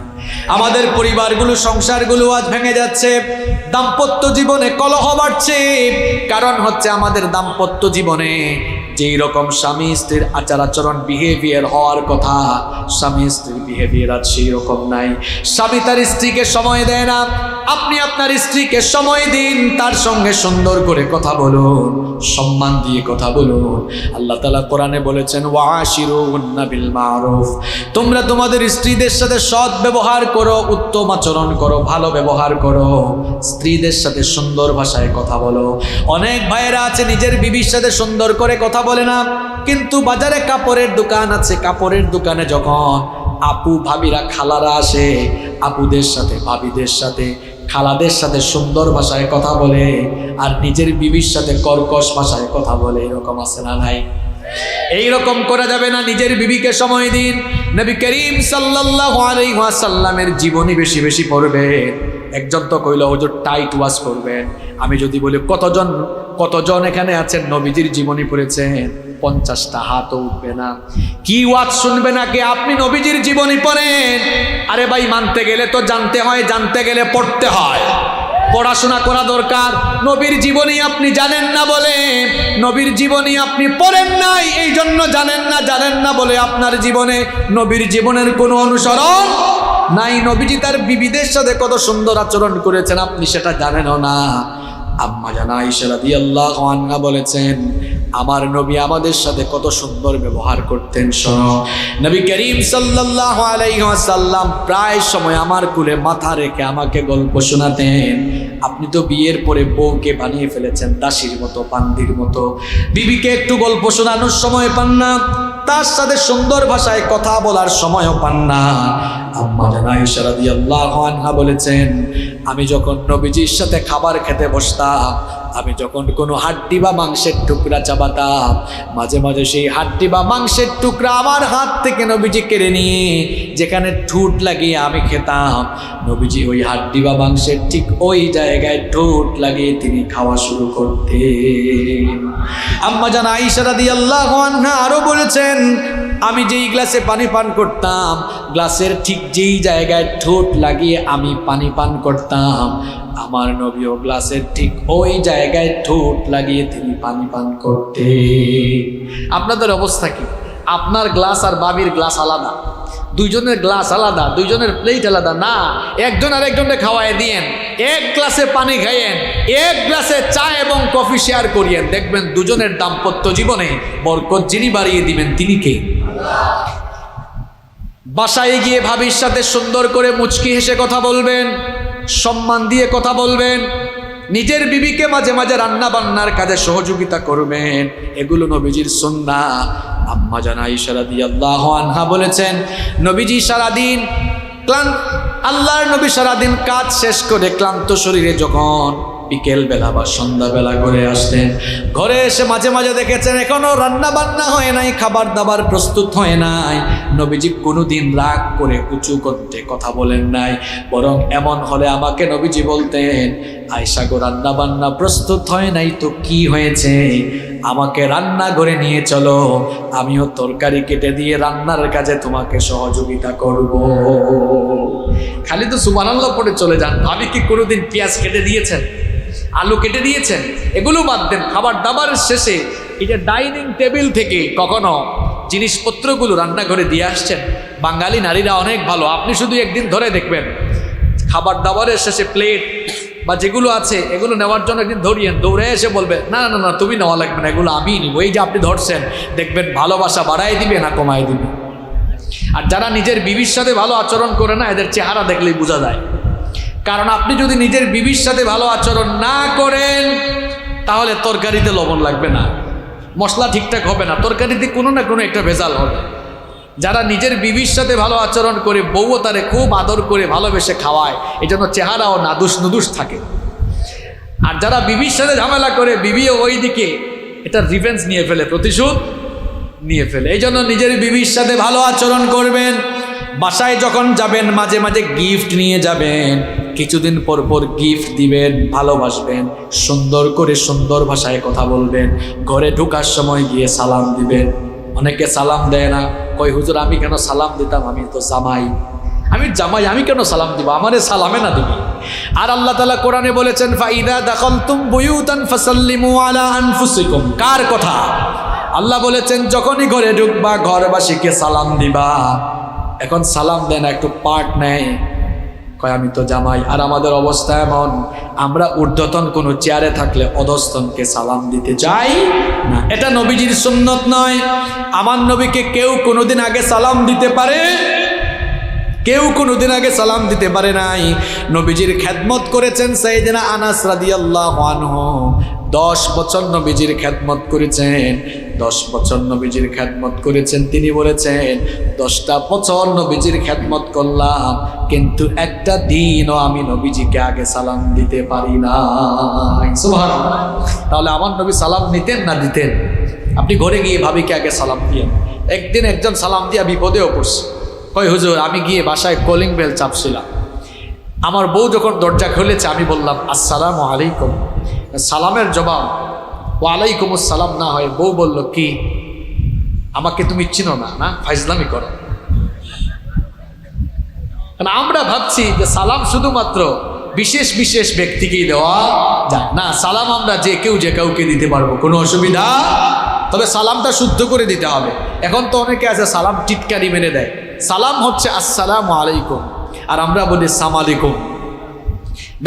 আমাদের পরিবারগুলো, সংসারগুলো আজ ভেঙে যাচ্ছে। দাম্পত্য জীবনে কলহ বাড়ছে। কারণ হচ্ছে আমাদের দাম্পত্য জীবনে যেই রকম স্বামী স্ত্রীর আচার আচরণ, বিহেভিয়ার হওয়ার কথা, স্বামী স্ত্রীর বিহেভিয়ার আজ সেই রকম নাই। স্বামী তার স্ত্রীকে সময় দেয় না। আপনি আপনার স্ত্রীকে সময় দিন, তার সঙ্গে সুন্দর করে কথা বলুন, সম্মান দিয়ে কথা বলুন। আল্লাহ তাআলা কোরআনে বলেছেন, ওয়াশিরুহুন্না বিল মারুফ, তোমরা তোমাদের স্ত্রীদের সাথে সৎ ব্যবহার করো, উত্তম আচরণ করো, ভালো ব্যবহার করো। স্ত্রীদের সাথে সুন্দর ভাষায় কথা বলো। অনেক ভাইয়েরা আছে নিজের বিবির সাথে সুন্দর করে কথা বলে না, কিন্তু বাজারে কাপড়ের দোকান আছে, কাপড়ের দোকানে যখন আপু ভাবিরা খালারা আসে, আপুদের সাথে, ভাবিদের সাথে, খালাদের সাথে সুন্দর ভাষায় কথা বলে, আর নিজের বিবির সাথে কর্কশ ভাষায় কথা বলে। এরকম আছে না নাই? এইরকম করা যাবে না। নিজের বিবিকে সময় দিন। নবী করিম সাল্লাল্লাহু আলাইহি ওয়াসাল্লামের জীবনী বেশি বেশি পড়বেন। একজন তো কইল হুজুর টাইট ওয়াজ করবেন। আমি যদি বলি কতজন এখানে আছেন নবীজির জীবনী পড়েছেন, 50টা হাতও উঠবে না। কি ওয়াজ শুনবে নাকি? আপনি নবীজির জীবনী পড়েন। আরে ভাই, মানতে গেলে তো জানতে হয়, জানতে গেলে পড়তে হয়, পড়াশোনা করা দরকার। নবীর জীবনী আপনি জানেন না বলে, নবীর জীবনী আপনি পড়েন নাই, এই জন্য জানেন না বলে আপনার জীবনে নবীর জীবনের কোনো অনুসরণ নাই। নবীজি তার বিবিদের সাথে কত সুন্দর আচরণ করেছেন আপনি সেটা জানেনও না। আম্মা জান আয়েশা রাদিয়াল্লাহু আনহা বলেছেন, আমার নবী আমাদের সাথে কত সুন্দর ব্যবহার করতেন। শোনো, নবী করিম সাল্লাল্লাহু আলাইহি ওয়াসাল্লাম প্রায় সময় আমার কোলে মাথা রেখে আমাকে গল্প শোনাতেন। আপনি তো বিয়ের পরে বউকে বানিয়ে ফেলেছেন দাসীর মতো, বান্দির মতো। বিবিকে একটু গল্প শোনানোর সময় পান না, তার সাথে সুন্দর ভাষায় কথা বলার সময়ও পান না। আম্মা জান আয়েশা রাদিয়াল্লাহু আনহা বলেছেন, আমি যখন নবীজির সাথে খাবার খেতে বসতাম, আমি যখন কোনো হাড্ডি বা মাংসের টুকরা চাবাতাম, মাঝে মাঝে সেই হাড্ডি বা মাংসের টুকরা আমার হাত থেকে নবীজি কেড়ে নিয়ে যেখানে ঠোঁট লাগিয়ে আমি খেতাম, নবীজি ওই হাড্ডি বা মাংসের ঠিক ওই জায়গায় ঠোঁট লাগিয়ে তিনি খাওয়া শুরু করতেন। আম্মা জান আয়েশা রাদিয়াল্লাহু আনহা আরো বলেছেন, আমি যেই গ্লাসে পানি পান করতাম, গ্লাসের ঠিক যেই জায়গায় ঠোঁট লাগিয়ে আমি পানি পান করতাম, আমার নবীও গ্লাসের ঠিক ওই জায়গায় ঠোঁট লাগিয়ে তিনি পানি পান করতেন। আপনাদের অবস্থা কি? আপনার গ্লাস আর বাবির গ্লাস আলাদা, দুইজনের গ্লাস আলাদা, দুইজনের প্লেট আলাদা না। একজন আর একজনকে খাওয়াই দিয়েন, এক গ্লাসে পানি খাইয়েন, এক গ্লাসে চা এবং কফি শেয়ার করিয়েন, দেখবেন দুজনের দাম্পত্য জীবনে বরকত যিনি বাড়িয়ে দিবেন তিনি কে? বাসায় গিয়ে ভাবির সাথে সুন্দর করে মুচকি হেসে কথা বলবেন, সম্মান দিয়ে কথা বলবেন। নিজের বিবিকে মাঝে মাঝে রান্না বান্নার কাজে সহযোগিতা করবেন, এগুলো নবীজির সুন্নাহ। আম্মা জান আয়েশা রাদিয়াল্লাহু আনহা বলেছেন, নবীজি সারাদিন আল্লাহর নবী সারাদিন কাজ শেষ করে ক্লান্ত শরীরে যখন বিকেল বেলা বা সন্ধ্যাবেলা ঘরে আসতেন, ঘরে এসে মাঝে মাঝে দেখেছেন এখনো রান্না বান্না হয় নাই, খাবার দাবার প্রস্তুত হয় নাই। নবীজি কোনোদিন রাগ করে উঁচু করতে কথা বলেন নাই, বরং এমন হলে আমাকে নবীজি বলতেন, আয়েশা গো রান্না বান্না প্রস্তুত হয় নাই তো কি হয়েছে, আমাকে রান্নাঘরে নিয়ে চলো, আমিও তরকারি কেটে দিয়ে রান্নার কাজে তোমাকে সহযোগিতা করব। খালি তো সুবহানাল্লাহ পড়ে চলে যান। ভাবি কি কোনোদিন পেঁয়াজ কেটে দিয়েছেন? আলু কেটে দিয়েছেন, এগুলো বাদ দেন। খাবার দাবারের শেষে এই যে ডাইনিং টেবিল থেকে কখনো জিনিসপত্রগুলো রান্নাঘরে দিয়ে আসছেন। বাঙালি নারীরা অনেক ভালো, আপনি শুধু একদিন ধরে দেখবেন খাবার দাবারের শেষে প্লেট বা যেগুলো আছে এগুলো নেওয়ার জন্য একদিন ধরিয়েন, দৌড়ে এসে বলবে না না না তুমি নেওয়া লাগবে না, এগুলো আমি নিব। এই যে আপনি ধরছেন, দেখবেন ভালোবাসা বাড়াই দিবে না কমাই দিবে। আর যারা নিজের বিবির সাথে ভালো আচরণ করে না, এদের চেহারা দেখলেই বোঝা যায়। কারণ আপনি যদি নিজের বিবির সাথে ভালো আচরণ না করেন, তাহলে তরকারিতে লবণ লাগবে না, মশলা ঠিকঠাক হবে না, তরকারিতে কোনো না কোনো একটা ভেজাল হবে। যারা নিজের বিবির সাথে ভালো আচরণ করে, বউও তারে খুব আদর করে ভালোবেসে খাওয়ায়, এই জন্য চেহারাও নাদুস নুদুস থাকে। আর যারা বিবির সাথে ঝামেলা করে, বিবিও ওই দিকে এটা রিভেঞ্জ নিয়ে ফেলে, প্রতিশোধ নিয়ে ফেলে। এই জন্য নিজের বিবির সাথে ভালো আচরণ করবেন। বাসায় যখন যাবেন মাঝে মাঝে গিফট নিয়ে যাবেন, কিছুদিন পর পর গিফট দিবেন, ভালোবাসবেন, সুন্দর করে সুন্দর ভাষায় কথা বলবেন। ঘরে ঢোকার সময় গিয়ে সালাম দিবেন। অনেকে সালাম দেয় না, কই হুজুর আমি কেন সালাম দিতাম, আমি তো জামাই, আমি কেন সালাম দিব, আমারে সালামে না দিবি। আর আল্লাহ তাআলা কোরআনে বলেছেন ফাইদা দাখালতুম বুয়ুতান ফাসাল্লিমু আলা আনফুসিকুম। কার কথা? আল্লাহ বলেছেন যখনই ঘরে ঢুকবা ঘরবাসীকে সালাম দিবা। এখন সালাম দেন, একটু পার্ট নেয়, কয় আমি তো জামাই। আর আমাদের অবস্থা এমন, আমরা ঊর্ধ্বতন কোনো চেয়ারে থাকলে অধস্তনকে সালাম দিতে চাই না। এটা নবীজির সুন্নত নয়। আমার নবীকে কেউ কোনোদিন আগে সালাম দিতে পারে, কেউ কোনোদিন আগে সালাম দিতে পারে নাই। নবীজির খেদমত করেছেন সাইয়েদনা আনাস রাদিয়াল্লাহু আনহু। 10 বছর নবীজির খেদমত করেছেন, 10 বছর নবীজির খেদমত করেছেন। তিনি বলেছেন 10টা বছর নবীজির খেদমত করলাম, কিন্তু একটা দিনও আমি নবীজিকে আগে সালাম দিতে পারি না। সুবহানাল্লাহ। তাহলে আমার নবী সালাম নিতেন না দিতেন? আপনি ঘরে গিয়ে ভাবিকে আগে সালাম দিয়েন। একদিন একজন সালাম দিয়া বিপদেও পড়ছে। কই হুজুর আমি গিয়ে বাসায় কলিং বেল চাপছিলাম, আমার বউ যখন দরজা খুলেছে আমি বললাম আসসালামু আলাইকুম। সালামের জবাব ওয়ালাইকুম আসসালাম না হয় বউ বলল কি আমাকে তুমি চিনো না? না ফাইজলামি করো। কারণ আমরা ভাবছি যে সালাম শুধুমাত্র বিশেষ বিশেষ ব্যক্তিকেই দেওয়া যায় না। সালাম আমরা যে কেউ যে কাউকে দিতে পারবো, কোনো অসুবিধা, তবে সালামটা শুদ্ধ করে দিতে হবে। এখন তো অনেকে আছে সালাম টিটকারি মেনে দেয়। সালাম হচ্ছে আসসালামু আলাইকুম, আর আমরা বলি সালাম আলাইকুম।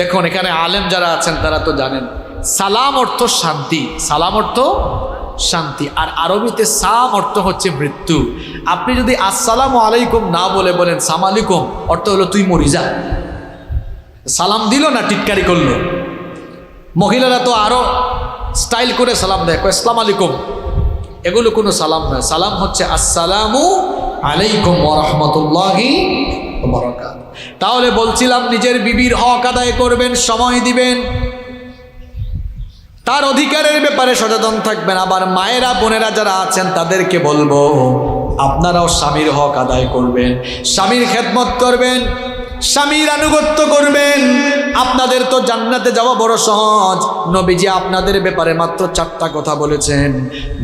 দেখুন এখানে আলেম যারা আছেন তারা তো জানেন সালাম অর্থ শান্তি, সালাম অর্থ শান্তি। আর আরবিতে সাম অর্থ হচ্ছে মৃত্যু। আপনি যদি আসসালামু আলাইকুম না বলে বলেন সালাম আলাইকুম, অর্থ হলো তুই মরি যা। সালাম দিল না টিটকারি করলো। মহিলারা তো আরো স্টাইল করে সালাম দেয়, কয় আসসালামু আলাইকুম। এগুলো কোনো সালাম নয়। সালাম হচ্ছে আসসালামু আলাইকুম ওয়া রাহমাতুল্লাহি ওয়া বারাকাতুহু। তাহলে বলছিলাম নিজের বিবির হক আদায় করবেন, সময় দিবেন, তার অধিকারের ব্যাপারে সচেতন থাকবেন। আবার মায়েরা বোনেরা যারা আছেন তাদেরকে বলবো আপনারাও স্বামীর হক আদায় করবেন, স্বামীর খেদমত করবেন, স্বামীর আনুগত্য করবেন। আপনাদের তো জান্নাতে যাওয়া বড় সহজ। নবীজি আপনাদের ব্যাপারে মাত্র 4টা কথা বলেছেন।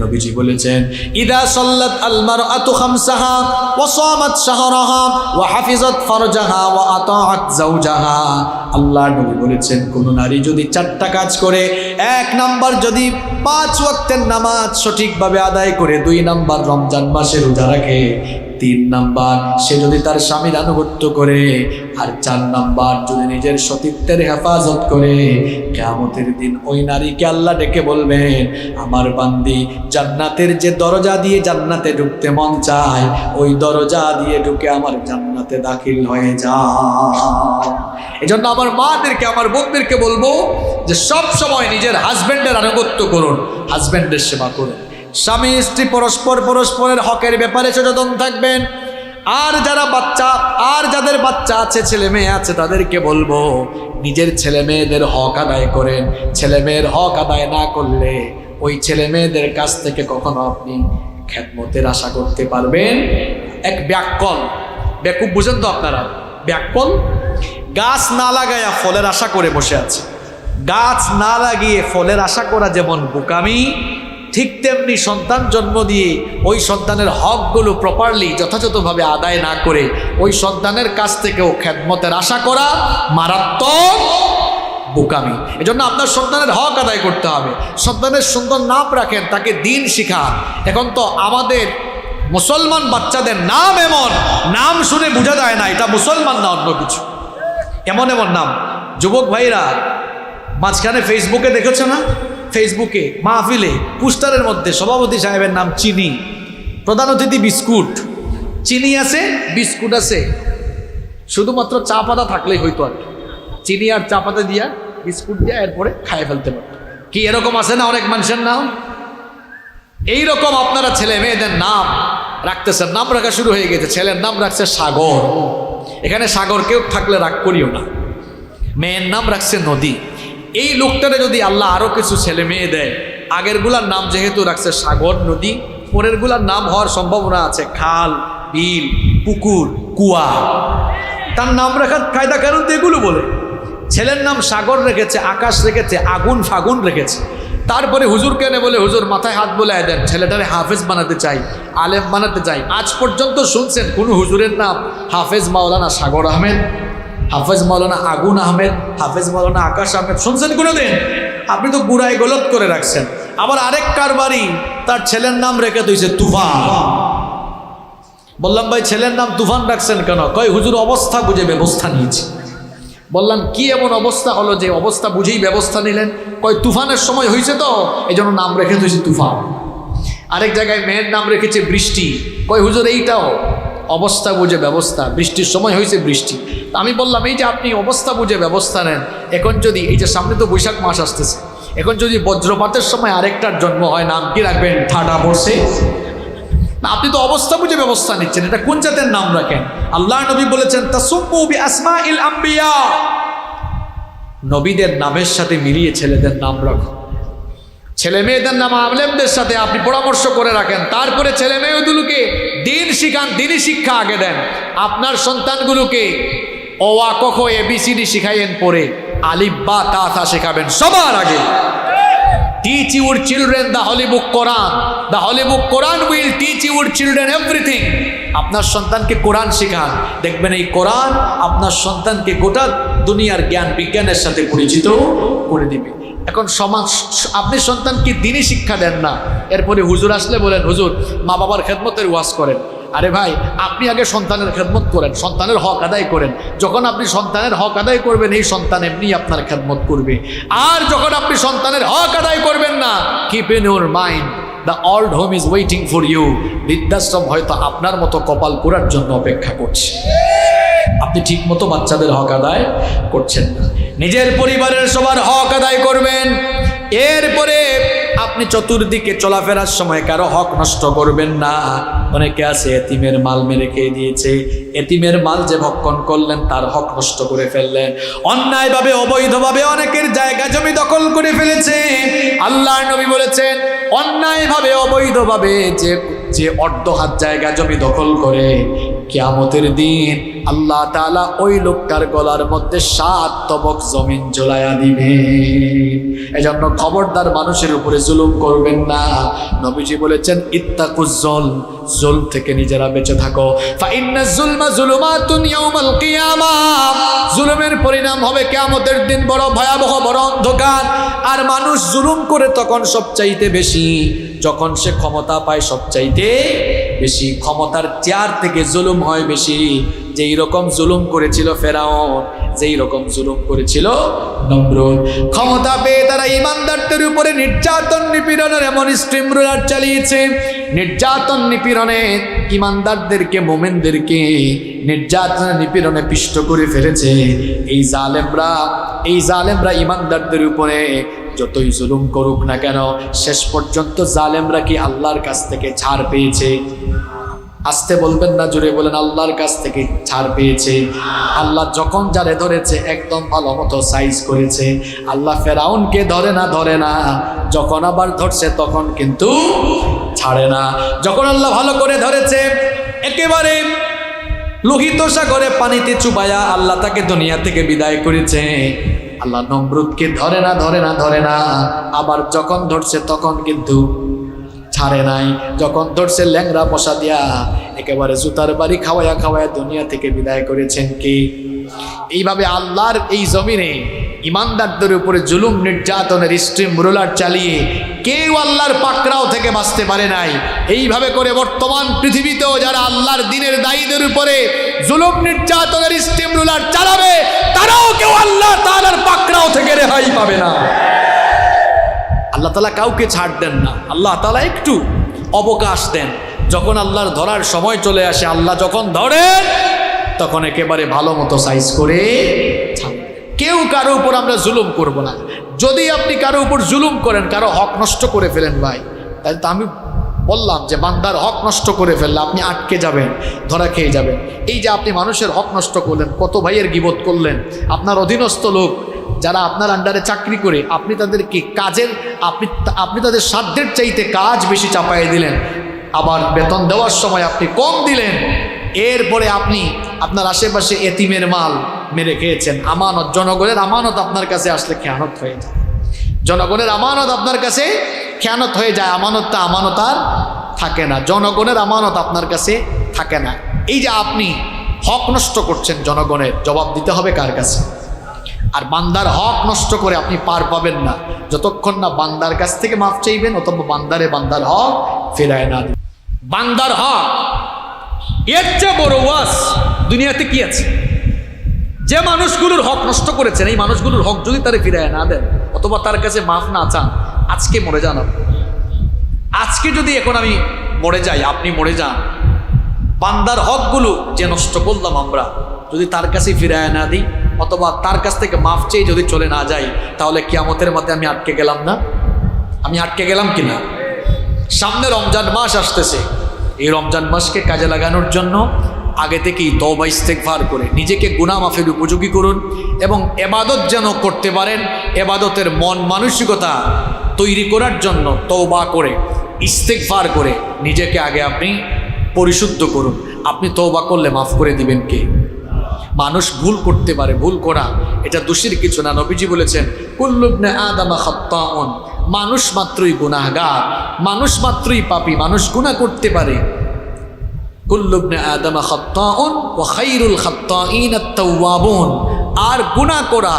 নবীজি বলেছেন ইদা সাল্লাত আল মারআতু খামসাহা ওয়া সামাত শাহরাহা ওয়া হাফিজাত ফারজাহা ওয়া আতাআত যাওজাহা। আল্লাহ নবী বলেছেন কোন নারী যদি 4টা কাজ করে, 1 নাম্বার যদি 5 ওয়াক্তের নামাজ সঠিকভাবে আদায় করে, 2 নাম্বার রমজান মাসে রোজা রাখে, 3 নাম্বার সে যদি তার স্বামীর আনুগত্য করে, আর 4 নাম্বার যদি নিজের সতীত্বের হেফাজত করে, কিয়ামতের দিন ওই নারীকে আল্লাহ ডেকে বলবেন আমার বান্দি জান্নাতের যে দরজা দিয়ে জান্নাতে ঢুকতে মন চায়, ওই দরজা দিয়ে ঢুকে আমার জান্নাতে দাখিল হয়ে যায়। এজন্য আমার মাদেরকে আমার বোনদেরকে বলবো যে সব সময় নিজের হাজবেন্ডের আনুগত্য করুন, হাজবেন্ডের সেবা করুন। স্বামী স্ত্রী পরস্পরের হকের ব্যাপারে সচেতন থাকবেন। আর যাদের বাচ্চা আছে, ছেলে মেয়ে আছে, তাদেরকে বলবো নিজের ছেলে মেয়েদের হক আদায় করেন। ছেলে মেয়ের হক আদায় না করলে ওই ছেলে মেয়েদের কাছ থেকে কখনো আপনি খেদমতের আশা করতে পারবেন। এক ব্যাকুব বুঝেন তো আপনারা? ব্যাকল গাছ না লাগাইয়া ফলের আশা করে বসে আছে। গাছ না লাগিয়ে ফলের আশা করা যেমন বোকামি, ঠিক তেমনি সন্তান জন্ম দিয়ে ওই সন্তানের হকগুলো প্রপারলি যথাযথভাবে আদায় না করে ওই সন্তানের কাছ থেকেও খেদমতের আশা করা মারাত্মক বোকামি। এজন্য আপনার সন্তানের হক আদায় করতে হবে। সন্তানের সুন্দর নাম রাখেন, তাকে দিন শিখান। এখন তো আমাদের মুসলমান বাচ্চাদের নাম এমন, নাম শুনে বোঝা যায় না এটা মুসলমান না অন্য কিছু। এমন এমন নাম। যুবক ভাইরা মাঝখানে ফেসবুকে দেখেছো না, ফেসবুকে মাহফিলে পোস্টারের মধ্যে সভাপতি সাহেবের নাম চিনি, প্রধান অতিথি বিস্কুট। চিনি আছে, বিস্কুট আছে, শুধুমাত্র চা পাতা থাকলেই হইতো আর কি। চিনি আর চা পাতা দিয়া বিস্কুট দিয়া এরপরে খাইয়ে ফেলতে পারত। কি এরকম আছে না অনেক মানুষের নাম? এইরকম আপনারা ছেলে মেয়েদের নাম রাখতেছেন, নাম রাখা শুরু হয়ে গেছে। ছেলের নাম রাখছে সাগর, এখানে সাগর কেউ থাকলে রাগ করিও না। মেয়ের নাম রাখছে নদী। এই লোকটারে যদি আল্লাহ আরো কিছু ছেলে মেয়ে দেয়, আগেরগুলার নাম যেহেতু রাখছে সাগর নদী, পরেরগুলার নাম হওয়ার সম্ভাবনা আছে খাল, বিল, পুকুর, কুয়া। তার নাম রাখার কায়দা কারণ তো এগুলো বলে। ছেলের নাম সাগর রেখেছে, আকাশ রেখেছে, আগুন ফাগুন রেখেছে। তারপরে হুজুর কেনে বলে হুজুর মাথায় হাত বলে দেন, ছেলেটারে হাফেজ বানাতে চাই, আলেম বানাতে চাই। আজ পর্যন্ত শুনছেন কোন হুজুরের নাম হাফেজ মাওলানা সাগর আহমেদ, হাফেজ মাওলানা আগুন আহমেদ, হাফেজ মাওলানা আকাশ আহমেদ শুনছেন কোনোদিন? আপনি তো গুড়াই গলত করে রাখছেন। আবার আরেক কারবারি তার ছেলের নাম রেখে দিয়েছে তুফান। বললাম ভাই ছেলের নাম তুফান রাখছেন কেন? কয় হুজুর অবস্থা বুঝে ব্যবস্থা নিয়েছি। বললাম কি এমন অবস্থা হলো যে অবস্থা বুঝেই ব্যবস্থা নিলেন? কয় তুফানের সময় হয়েছে তো এই জন্য নাম রেখে দিয়েছি তুফান। আরেক জায়গায় মেয়ের নাম রেখেছে বৃষ্টি। কয় হুজুর এইটাও অবস্থা বুঝে ব্যবস্থা, বৃষ্টির সময় হয়েছে বৃষ্টি। আমি বললাম এই যে আপনি অবস্থা বুঝে ব্যবস্থা নেন, এখন যদি এই যে সামনে তো বৈশাখ মাস আসতেছে, এখন যদি বজ্রপাতের সময় আরেকটার জন্ম হয়, নাম কি রাখবেন? ঠাডা পড়ছে না। আপনি তো অবস্থা বুঝে ব্যবস্থা নিচ্ছেন, এটা কোন জাতের নাম রাখেন? আল্লাহ নবী বলেছেন তাসুম্মু বিআসমাইল আম্বিয়া, নবীদের নামের সাথে মিলিয়ে ছেলেদের নাম রাখো। ছেলে মেয়েদের নাম আলেমদের সাথে আপনি পরামর্শ করে রাখেন। তারপরে ছেলে মেয়েগুলোকে দিন শিখান, দিনই শিক্ষা আগে দেন। আপনার সন্তানগুলোকে অ আ ক খ ABCD শিখাইয়েন, পরে আলিফ বা তা থা শেখাবেন সবার আগে। Teach your children the holy book Quran. The holy book Quran will teach your children everything. আপনার সন্তানকে কোরআন শেখান, দেখবেন এই কোরআন আপনার সন্তানকে গোটা দুনিয়ার জ্ঞান বিজ্ঞানের সাথে পরিচিত করে দিবে। এখন সমাজ আপনি সন্তানকে দিনই শিক্ষা দেন না, এরপরে হুজুর আসলে বলেন হুজুর মা বাবার খেদমতের ওয়াজ করেন। আরে ভাই আপনি আগে সন্তানের খেদমত করেন, সন্তানের হক আদায় করেন। যখন আপনি সন্তানের হক আদায় করবেন এই সন্তান এমনি আপনার খেদমত করবে। আর যখন আপনি সন্তানের হক আদায় করবেন না, keep in your mind the old home is waiting for you. বৃদ্ধাশ্রম হয়তো আপনার মতো কপাল পোড়ার জন্য অপেক্ষা করছে। আপনি ঠিক মতো বাচ্চাদের হক আদায় করছেন না। নিজের পরিবারের সবার হক আদায় করবেন। এরপরে আপনি চতুর্দিকে চলাফেরার সময় কারো হক নষ্ট করবেন না। অনেকে আছে এতিমের মাল মেরে খেয়ে দিয়েছে, এতিমের মাল যে ভক্ষণ করলেন তার হক নষ্ট করে ফেললেন। অন্যায়ভাবে অবৈধভাবে অনেকের জায়গা জমি দখল করে ফেলেছে। আল্লাহর নবী বলেছেন অন্যায়ভাবে অবৈধভাবে যে অর্ধ হাত জায়গা জমি দখল করে, কিয়ামতের দিন আল্লাহ তাআলা ওই লোকটার গলার মধ্যে 7 তবক জমিন ঝুলাইয়া দিবেন। এজন্য খবরদার মানুষের উপরে জুলুম করবেন না। নবীজি বলেছেন ইত্তাকুজ জুলম, জুলম থেকে নিজেরা বেঁচে থাকো। ফা ইন্নাজ জুলমা জুলুমাতুন ইয়াউমাল কিয়ামাহ, জুলুমের পরিণাম হবে কিয়ামতের দিন বড় ভয়াবহ, বড় অন্ধকার। আর মানুষ জুলুম করে তখন সবচাইতে বেশি যখন সে ক্ষমতা পায়, সবচাইতে বেশি ক্ষমতার চেয়ার থেকে জুলুম হয় বেশি। যেই রকম জুলুম করেছিল ফেরাউন, যেই রকম জুলুম করেছিল নমরুদ। ক্ষমতা পেয়ে তারা ইমানদারদের উপরে নির্যাতন নিপীড়নের এমন স্ট্রিম রোলার চালিয়েছে। নির্যাতন নিপীড়নে ইমানদারদেরকে, মোমেনদেরকে নির্যাতন নিপীড়নে পিষ্ট করে ফেলেছে। এই জালেমরা ইমানদারদের উপরে যতই জুলুম করুক না কেন, শেষ পর্যন্ত জালেমরা কি আল্লাহর কাছ থেকে ছাড় পেয়েছে? আসতে বলবেন না, জোরে বলেন আল্লাহর কাছ থেকে ছাড় পেয়েছে। আল্লাহ যখন যারে ধরেছে একদম ভালো মতো সাইজ করেছে। আল্লাহ ফেরাউনকে ধরে না, যখন আবার ধরছে তখন কিন্তু ছাড়ে না। যখন আল্লাহ ভালো করে ধরেছে, একেবারে লোহিত সাগরে পানিতে চুবায়া আল্লাহ তাকে দুনিয়া থেকে বিদায় করেছে। আল্লাহ নমরুদকে ধরে না, আবার যখন ধরছে তখন কিন্তু ছাড়ে নাই। যখন ধরছে ল্যাংরা বসা দিয়া একেবারে জুতার বাড়ি খাওয়ায়া দুনিয়া থেকে বিদায় করেছেন কি? এইভাবে আল্লাহর এই জমিনে ইমানদারদের উপরে জুলুম নির্যাতনের স্ট্রিম রোলার চালিয়ে কেউ আল্লাহর পাকড়াও থেকে বাঁচতে পারে নাই। এইভাবে করে বর্তমান পৃথিবীতেও যারা আল্লাহর দ্বীনের দায়ীদের উপরে জুলুম নির্যাতনের স্ট্রিম রোলার চালাবে, তারাও কেউ আল্লাহ তাআলার পাকড়াও থেকে রেহাই পাবে না। আল্লাহ তাআলা কাউকে ছাড় দেন না। আল্লাহ তাআলা একটু অবকাশ দেন। যখন আল্লাহর ধরার সময় চলে আসে, আল্লাহ যখন ধরেন তখন একেবারে ভালো মতো সাইজ করে ছাড়েন। কেউ কারো উপর আমরা জুলুম করব না। যদি আপনি কারো উপর জুলুম করেন, কারো হক নষ্ট করে ফেলেন ভাই, তাহলে তো আমি বললাম যে বান্দার হক নষ্ট করে ফেললে আপনি আটকে যাবেন, ধরা খেয়ে যাবেন। এই যে আপনি মানুষের হক নষ্ট করলেন, কত ভাইয়ের গীবত করলেন, আপনার অধীনস্থ লোক যারা আপনার আন্ডারে চাকরি করে, আপনি তাদেরকে কাজের আপনি তাদের সাধ্যের চাইতে কাজ বেশি চাপাই দিলেন, আবার বেতন দেওয়ার সময় আপনি কম দিলেন। এরপরে আপনি আপনার আশেপাশে এতিমের মাল মেরে খেয়েছেন। আমানত, জনগণের আমানত আপনার কাছে আসলে খেয়ানত হয়ে যায়। জনগণের আমানত আপনার কাছে খেয়ানত হয়ে যায়। আমানতটা আমানত আর থাকে না, জনগণের আমানত আপনার কাছে থাকে না। এই যে আপনি হক নষ্ট করছেন জনগণের, জবাব দিতে হবে কার কাছে? আর বান্দার হক নষ্ট করে আপনি পার পাবেন না যতক্ষণ না বান্দার কাছ থেকে মাফ চাইবেন, অথবা বান্দার হক ফেরায় না দিবেন। বান্দার হক এর চেয়ে বড় ওয়াজ দুনিয়াতে কি আছে? যে মানুষগুলোর হক নষ্ট করেছেন, এই মানুষগুলোর হক যদি তারা ফিরায় না দেন, অথবা তার কাছে মাফ না চান, আজকে মরে যান। আজকে যদি এখন আমি মরে যাই, আপনি মরে যান, বান্দার হকগুলো যে নষ্ট করলাম আমরা যদি তার কাছে ফিরায় না দিই, অথবা তার কাছ থেকে মাফ চেয়ে যদি চলে না যাই, তাহলে কিয়ামতের মাঠে আমি আটকে গেলাম না? আমি আটকে গেলাম কিনা? সামনে রমজান মাস আসতেছে। এই রমজান মাসকে কাজে লাগানোর জন্য আগে থেকেই তওবা ইস্তেগফার করে নিজেকে গুনাহ মাফের উপযোগী করুন, এবং এবাদত যেন করতে পারেন, এবাদতের মন মানসিকতা তৈরি করার জন্য তওবা করে ইস্তেগফার করে নিজেকে আগে আপনি পরিশুদ্ধ করুন। আপনি তওবা করলে মাফ করে দিবেন কে? মানুষ ভুল করতে পারে, ভুল করা এটা দোষের কিছু না। নবীজি বলেছেন, কুল্লু ইবনে আদম খাত্তাউন, মানুষ মাত্রই গুনাহগার, মানুষ মাত্রই পাপী, মানুষ গুনাহ করতে পারে। কুল্লু ইবনে আদম খাত্তাউন ওয়া খায়রুল খাত্তাইন আত-তাওয়াবুন, আর গুনাহ করা,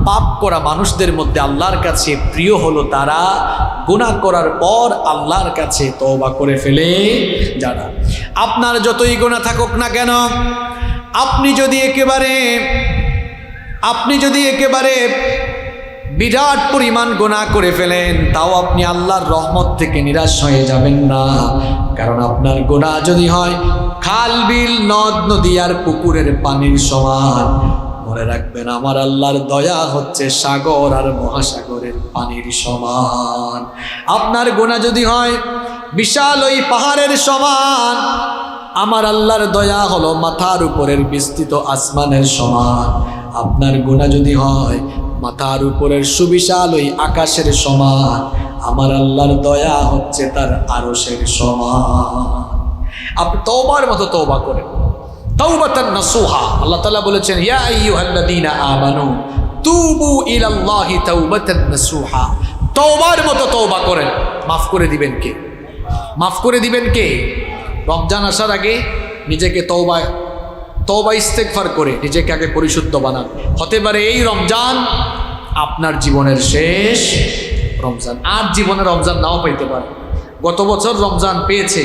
পাপ করা মানুষদের মধ্যে আল্লাহর কাছে প্রিয় হলো তারা গুনাহ করার পর আল্লাহর কাছে তওবা করে ফেলে যারা। আপনার যতই গুনাহ থাকুক না কেন, আপনি যদি একেবারে বিরাট পরিমাণ গুনাহ করে ফেলেন, তাও আপনি আল্লাহর রহমত থেকে নিরাশ হয়ে যাবেন না। কারণ আপনার গুনাহ যদি হয় খাল, বিল, নদ, নদী আর পুকুরের পানির সমান, মনে রাখবেন আমার আল্লাহর দয়া হচ্ছে সাগর আর মহাসাগরের পানির সমান। আপনার গুনাহ যদি হয় বিশাল ওই পাহাড়ের সমান, আমার আল্লাহর দয়া হলো মাথার উপরের বিস্তৃত আসমানের সমান। আপনার গুনাহ যদি হয় মাথার উপরের সুবিশাল ওই আকাশের সমান, আমার আল্লাহর দয়া হচ্ছে তার আরশের সমান। আপনি তওবার মতো তওবা করেন, তাওবাতান নাসুহা। আল্লাহ তাআলা বলেছেন, ইয়া আইয়ুহাল্লাযীনা আমানু তুবু ইলাল্লাহি তাওবাতান নাসুহা। তওবার মতো তওবা করেন, মাফ করে দিবেন কে? মাফ করে দিবেন কে? রমজান আসার আগে নিজেকে তওবা ইস্তেগফার করে নিজেকে আগে পরিশুদ্ধ বানান। হতে পারে এই রমজান আপনার জীবনের শেষ রমজান, আর জীবনে রমজান নাও পাইতে পারে। গত বছর রমজান পেয়েছে,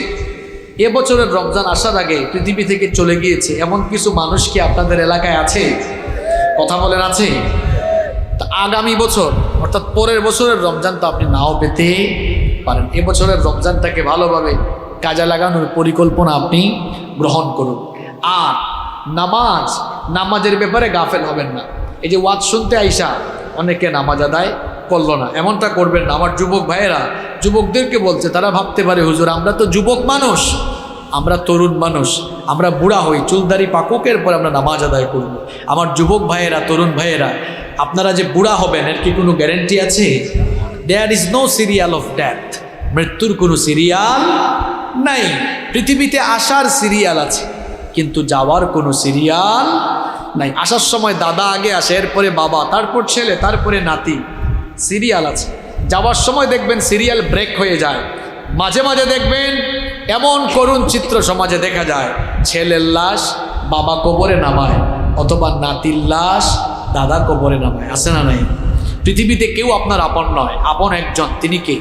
এবছরের রমজান আসার আগে পৃথিবী থেকে চলে গিয়েছে এমন কিছু মানুষ কি আপনাদের এলাকায় আছে? কথা বলেন, আছে? তা আগামী বছর অর্থাৎ পরের বছরের রমজান তো আপনি নাও পেতে পারেন। এবছরের রমজানটাকে ভালোভাবে কাজে লাগানোর পরিকল্পনা আপনি গ্রহণ করুন। আর নামাজের ব্যাপারে গাফেল হবেন না। এই যে ওয়াজ শুনতে আইসা অনেকে নামাজ আদায় করলো না, এমনটা করবেন না। আমার যুবক ভাইয়েরা যুবকদেরকে বলছে, তারা ভাবতে পারে হুজুর আমরা তো যুবক মানুষ, আমরা তরুণ মানুষ, আমরা বুড়া হই, চুলদারি পাকুকের পর আমরা নামাজ আদায় করব। আমার যুবক ভাইয়েরা, তরুণ ভাইয়েরা, আপনারা যে বুড়া হবেন এর কি কোনো গ্যারেন্টি আছে? There is no serial of death. মৃত্যুর কোনো সিরিয়াল নাই। পৃথিবীতে আসার সিরিয়াল আছে, কিন্তু যাওয়ার কোনো সিরিয়াল নাই। আসার সময় দাদা আগে আসে, এরপরে বাবা, তারপর ছেলে, তারপরে নাতি, সিরিয়াল আছে। যাওয়ার সময় দেখবেন সিরিয়াল ব্রেক হয়ে যায়। মাঝে মাঝে দেখবেন এমন করুণ চিত্র সমাজে দেখা যায়, ছেলের লাশ বাবা কবরে নামায়, অথবা নাতির লাশ দাদা কবরে নামায়, আছে না নাই? পৃথিবীতে কেউ আপনার আপন নয়, আপন একজন, তিনি কে?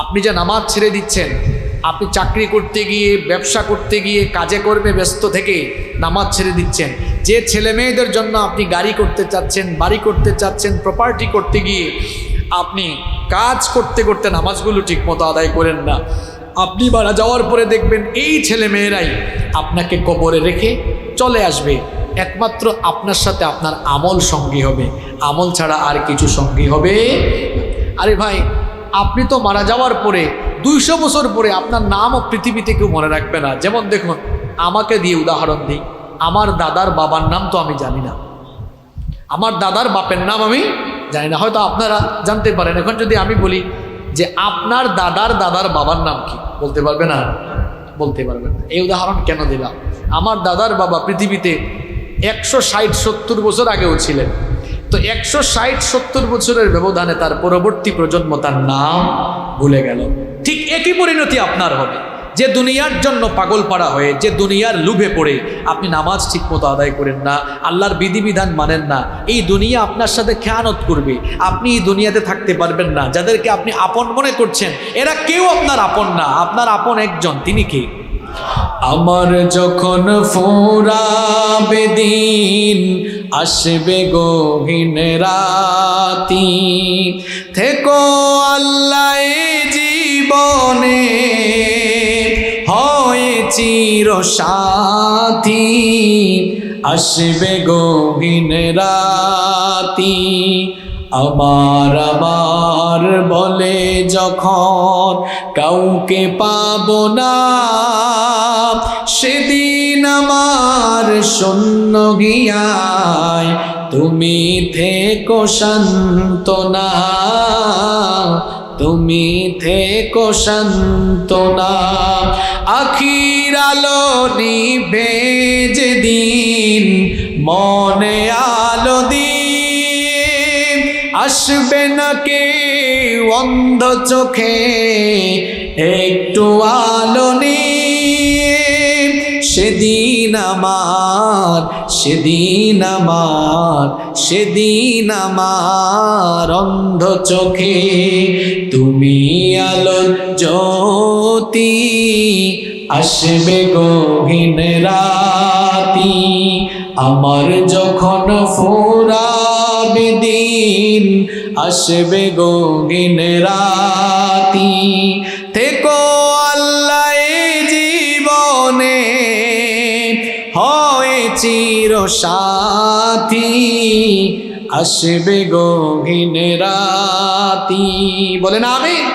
আপনি যে নামাজ ছেড়ে দিচ্ছেন, আপনি চাকরি করতে গিয়ে, ব্যবসা করতে গিয়ে, কাজে কর্মে ব্যস্ত থেকে নামাজ ছেড়ে দিচ্ছেন, যে ছেলে মেয়েদের জন্য আপনি গাড়ি করতে চাচ্ছেন, বাড়ি করতে চাচ্ছেন, প্রপার্টি করতে গিয়ে আপনি কাজ করতে করতে নামাজগুলো ঠিকমতো আদায় করেন না, আপনি মারা যাওয়ার পরে দেখবেন এই ছেলে মেয়েরাই আপনাকে কবরে রেখে চলে আসবে। একমাত্র আপনার সাথে আপনার আমল সঙ্গী হবে, আমল ছাড়া আর কিছু সঙ্গী হবে। আরে ভাই, আপনি তো মারা যাওয়ার পরে 200 বছর পরে আপনার নামও পৃথিবীতে কেউ মনে রাখবে না। যেমন দেখুন, আমাকে দিয়ে উদাহরণ দিই, আমার দাদার বাবার নাম তো আমি জানি না, আমার দাদার বাপের নাম আমি জানি না, হয়তো আপনারা জানতে পারেন। এখন যদি আমি বলি যে আপনার দাদার দাদার বাবার নাম কি, বলতে পারবে না? বলতে পারবেন না। এই উদাহরণ কেন দিলাম? আমার দাদার বাবা পৃথিবীতে 160-70 বছর আগেও ছিলেন, তো 160-70 বছরের ব্যবধানে তার পরবর্তী প্রজন্ম তার নাম ভুলে গেল। ঠিক একই পরিণতি আপনার হবে, যে দুনিয়ার জন্য পাগল পাড়া হয়ে, যে দুনিয়ার লোভে পড়ে আপনি নামাজ ঠিকমতো আদায় করেন না, আল্লাহর বিধিবিধান মানেন না, এই দুনিয়া আপনার সাথে খেয়ানত করবে, আপনি এই দুনিয়াতে থাকতে পারবেন না। যাদেরকে আপনি আপন মনে করছেন, এরা কেউ আপনার আপন না, আপনার আপন একজন, তিনি কে? আমার যখন ফুরাবে দিন, আসবে গহীন রাতি, থেকো আল্লাহ জীবনে হয় চির সাথী, আসবে গহীন রাতি। আমার আমার বলে যখন কাউকে পাবো না, সেদিন আমার শূন্য গিয়ায় তুমি থেকো সান্ত্বনা, তুমি থেকো সান্ত্বনা। আখির আলো নিভে যেদিন, মনে আলো দিয়ে আসবে না কে অন্ধ চোখে একটু আলো নিয়ে, সেদিন আমার, সেদিন আমার, সেদিন আমার অন্ধ চোখে তুমি আলো জ্যোতি, আসবে গহীন রাতি। আমার যখন ফুরাবে দিন, আসবে গহীন রাতি, থেকো আল্লাহ জীবনে হয় চির সাথী, আসবে গহীন রাতি। বলেন আমিন।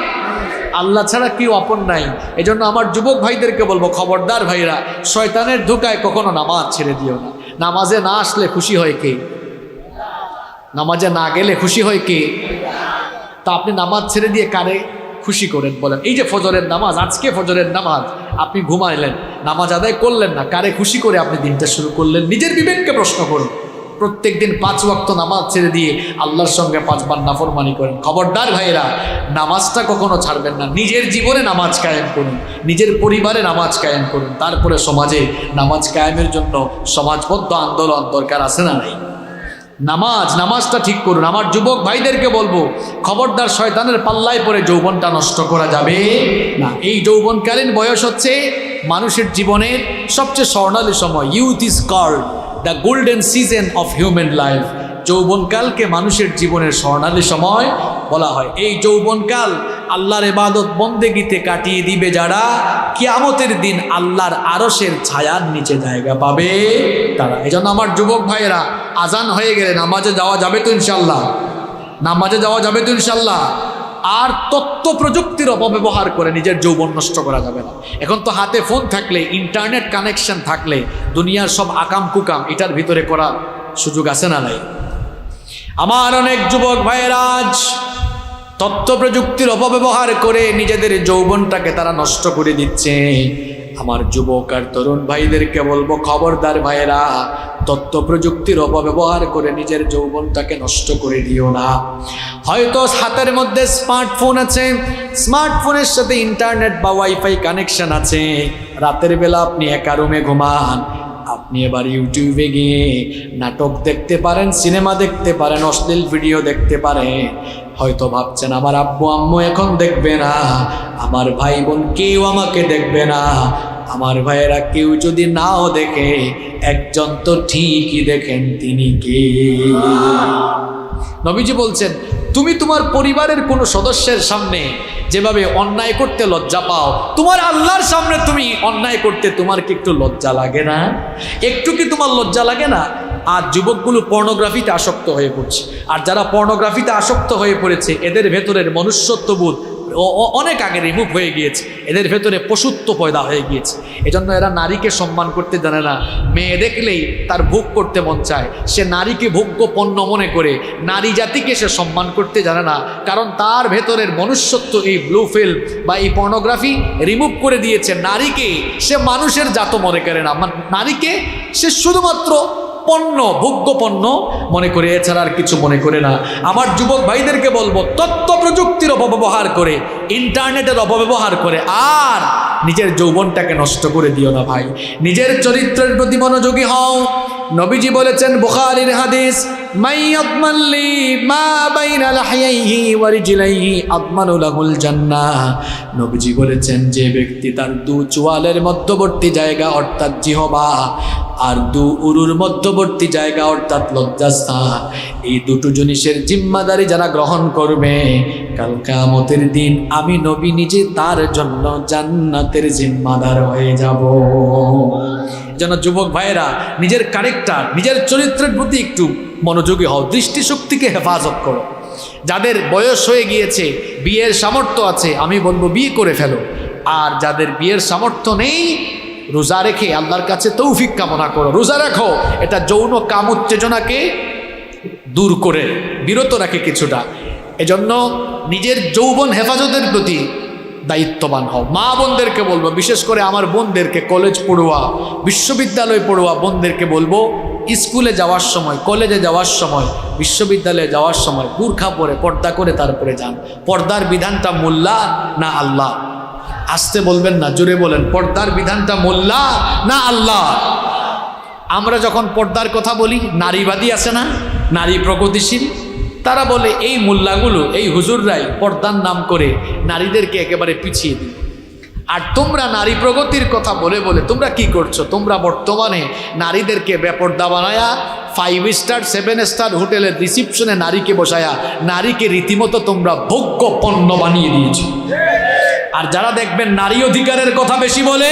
আল্লাহ ছাড়া কেউ আপন নাই। এজন্য আমার যুবক ভাইদেরকে বলবো, খবরদার ভাইরা, শয়তানের ধোঁকায় কখনো নামাজ ছেড়ে দিও না। নামাজে না আসলে খুশি হয় কে? নামাজে না গেলে খুশি হয় কে? তা আপনি নামাজ ছেড়ে দিয়ে কারে খুশি করেন বলেন? এই যে ফজরের নামাজ, আজকে ফজরের নামাজ আপনি ঘুমাইলেন, নামাজ আদায় করলেন না, কারে খুশি করে আপনি দিনটা শুরু করলেন? নিজের বিবেককে প্রশ্ন করুন। প্রত্যেক দিন 5 ওয়াক্ত নামাজ ছেড়ে দিয়ে আল্লাহর সঙ্গে 5 বার নাফরমানি করেন। খবরদার ভাইরা, নামাজটা কখনো ছাড়বেন না। নিজের জীবনে নামাজ কায়েম করুন, নিজের পরিবারে নামাজ কায়েম করুন, তারপরে সমাজে নামাজ কায়েমের জন্য সমাজবদ্ধ আন্দোলন দরকার আছে না নাই? নামাজটা ঠিক করুন। আমার যুবক ভাইদেরকে বলবো, খবরদার শয়তানের পাল্লায় পড়ে যৌবনটা নষ্ট করা যাবে না। এই যৌবনকালীন বয়স হচ্ছে মানুষের জীবনের সবচেয়ে স্বর্ণালী সময়। Youth is called the golden season of human life. যৌবনকালকে মানুষের জীবনের স্বর্ণালী সময় বলা হয়। এই যৌবনকাল আল্লাহর ইবাদত বন্দেগীতে কাটিয়ে দিবে যারা, কিয়ামতের দিন আল্লাহর আরশের ছায়ার নিচে জায়গা পাবে তারা। এজন্য আমার যুবক ভাইয়েরা, আজান হয়ে গেলে নামাজে যাওয়া যাবে তো ইনশাল্লাহ? নামাজে যাওয়া যাবে তো ইনশাল্লাহ? আর তথ্য প্রযুক্তির অপব্যবহার করে নিজের যৌবন নষ্ট করা যাবে না। এখন তো হাতে ফোন থাকলে, ইন্টারনেট কানেকশন থাকলে দুনিয়ার সব আকাম কুকাম এটার ভিতরে করার সুযোগ আছে না নাই? আমার অনেক যুবক ভাইয়েরা আজ তথ্য প্রযুক্তির অপব্যবহার করে নিজেদের যৌবনটাকে তারা নষ্ট করে দিচ্ছে। আমার যুবক আর তরুণ ভাইদেরকে বলবো, খবরদার ভাইয়েরা, তথ্য প্রযুক্তির অপব্যবহার করে নিজের যৌবনটাকে নষ্ট করে দিও না। হয়তো হাতের মধ্যে স্মার্টফোন আছে, স্মার্টফোনের সাথে ইন্টারনেট বা ওয়াইফাই কানেকশন আছে, রাতের বেলা আপনি একা রুমে ঘুমান, আপনি এবার ইউটিউবে গিয়ে নাটক দেখতে পারেন, সিনেমা দেখতে পারেন, অশ্লীল ভিডিও দেখতে পারেন। হয়তো ভাবছেন আমার আব্বু আম্মু এখন দেখবে না, আমার ভাই বোন কেউ আমাকে দেখবে না। আমার ভাইয়েরা কেউ যদি নাও দেখে, একজন তো ঠিকই দেখেন, তিনি কে? নবীজি বলছেন, তুমি তোমার পরিবারের কোনো সদস্যের সামনে যেভাবে অন্যায় করতে লজ্জা পাও, তোমার আল্লাহর সামনে তুমি অন্যায় করতে তোমার কি একটু লজ্জা লাগে না? একটু কি তোমার লজ্জা লাগে না? আর যুবকগুলো পর্নোগ্রাফিতে আসক্ত হয়ে পড়ছে, আর যারা পর্নোগ্রাফিতে আসক্ত হয়ে পড়েছে এদের ভেতরের মনুষ্যত্ববোধ অনেক আগে রিমুভ হয়ে গিয়েছে, এদের ভেতরে পশুত্ব পয়দা হয়ে গিয়েছে। এজন্য এরা নারীকে সম্মান করতে জানে না। মেয়ে দেখলেই তার ভোগ করতে মন চায়, সে নারীকে ভোগ্য পণ্য মনে করে নারী জাতিকে সে সম্মান করতে জানে না, কারণ তার ভেতরের মনুষ্যত্ব এই ব্লু ফিল্ম বা এই পর্নোগ্রাফি রিমুভ করে দিয়েছে। নারীকে সে মানুষের জাত মনে করে না, নারীকে সে শুধুমাত্র পণ্য, ভোগ্য পণ্য মনে করে, এছাড়া আর কিছু মনে করে না। আমার যুবক ভাইদেরকে বলবো, তথ্য প্রযুক্তির অপব্যবহার করে, ইন্টারনেটের অপব্যবহার করে আর নিজের যৌবনটাকে নষ্ট করে দিও না ভাই। নিজের চরিত্রের প্রতি মনোযোগী হও। নবীজি বলেছেন, বুখারীর হাদিস, মাইয়াদমানলি মা বাইনা লাহইহি ওয়া রিজলাইহি আদমানু লাহুল জান্নাহ। নবীজি বলেছেন, যে ব্যক্তি তার দু চোয়ালের মধ্যবর্তী জায়গা অর্থাৎ জিহবা আর দু উরুর মধ্যবর্তী জায়গা অর্থাৎ লজ্জাস্থান, এই দুটো জিনিসের জিম্মাদারি যারা গ্রহণ করবে, কাল কিয়ামতের দিন আমি নবী নিজে তার জন্য জান্নাতের জিম্মাদার হয়ে যাব। যেন যুবক ভাইয়েরা নিজের ক্যারেক্টার, নিজের চরিত্রের প্রতি একটু মনোযোগী হও, দৃষ্টিশক্তিকে হেফাজত করো। যাদের বয়স হয়ে গিয়েছে, বিয়ের সামর্থ্য আছে, আমি বলবো বিয়ে করে ফেলো। আর যাদের বিয়ের সামর্থ্য নেই, রোজা রেখে আল্লাহর কাছে তৌফিক কামনা করো। রোজা রাখো, এটা যৌন কাম উত্তেজনাকে দূর করে বিরত রাখে কিছুটা। এজন্য নিজের যৌবন হেফাজতের প্রতি দায়িত্ববান হও। মা বোনদেরকে বলবো, বিশেষ করে আমার বোনদেরকে, কলেজ পড়ুয়া, বিশ্ববিদ্যালয় পড়ুয়া বোনদেরকে বলবো, স্কুলে যাওয়ার সময়, কলেজে যাওয়ার সময়, বিশ্ববিদ্যালয়ে যাওয়ার সময় বুরখা পরে, পর্দা করে তারপরে যান। পর্দার বিধানটা মোল্লা না আল্লাহ? আসতে বলবেন না, জোরে বলেন, পর্দার বিধানটা মোল্লা না আল্লাহ? আমরা যখন পর্দার কথা বলি, নারীবাদী আছে না, নারী প্রগতিশীল, তারা বলে এই মোল্লাগুলো, এই হুজুররাই পর্দার নাম করে নারীদেরকে একেবারে পিছিয়ে দিল। আর তোমরা নারী প্রগতির কথা বলে বলে তোমরা কি করছো? তোমরা বর্তমানে নারীদেরকে বেপর্দা বানায়া 5 স্টার 7 স্টার হোটেলের রিসিপশনে নারীকে বসায়া নারীকে রীতিমতো তোমরা ভোগ্য পণ্য বানিয়ে দিয়েছো। আর যারা দেখবেন নারী অধিকারের কথা বেশি বলে,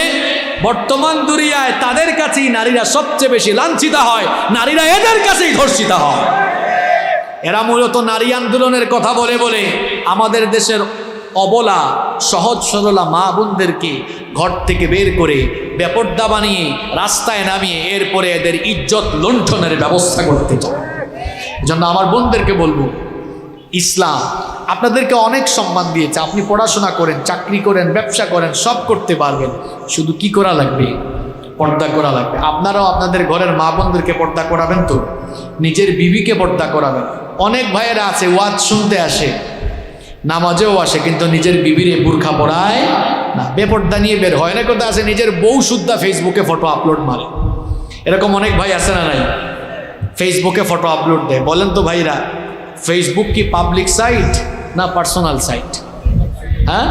বর্তমান দুনিয়ায় তাদের কাছেই নারীরা সবচেয়ে বেশি লাঞ্ছিত হয়, নারীরা এদের কাছেই ধর্ষিত হয়। এরা মূলত নারী আন্দোলনের কথা বলে বলে আমাদের দেশের অবলা সহজ সরলা মা বোনদেরকে ঘর থেকে বের করে বেপর্দা বানিয়ে রাস্তায় নামিয়ে এরপরে এদের ইজ্জত লুণ্ঠনের ব্যবস্থা করতে চায়। জন্য আমার বোনদেরকে বলবো, ইসলাম আপনাদেরকে অনেক সম্মান দিয়েছে। আপনি পড়াশোনা করেন, চাকরি করেন, ব্যবসা করেন, সব করতে পারবেন, শুধু কি করা লাগবে? পর্দা করা লাগবে। আপনারাও আপনাদের ঘরের মা বোনদেরকে পর্দা করাবেন, তো নিজের বিবিকে পর্দা করাবেন। অনেক ভাইয়েরা আছে ওয়াজ শুনতে আসে, নামাজেও আসে, কিন্তু নিজের বিবির বুরখা পড়ায় না, বেপর্দা নিয়ে বের হয়। না কথা আছে নিজের বউ শুদ্ধা ফেসবুকে ফটো আপলোড মারে, এরকম অনেক ভাই আছে না নাই? ফেসবুকে ফটো আপলোড দেয়। বলেন তো ভাইরা, ফেসবুক কি পাবলিক সাইট না পার্সোনাল সাইট? হ্যাঁ,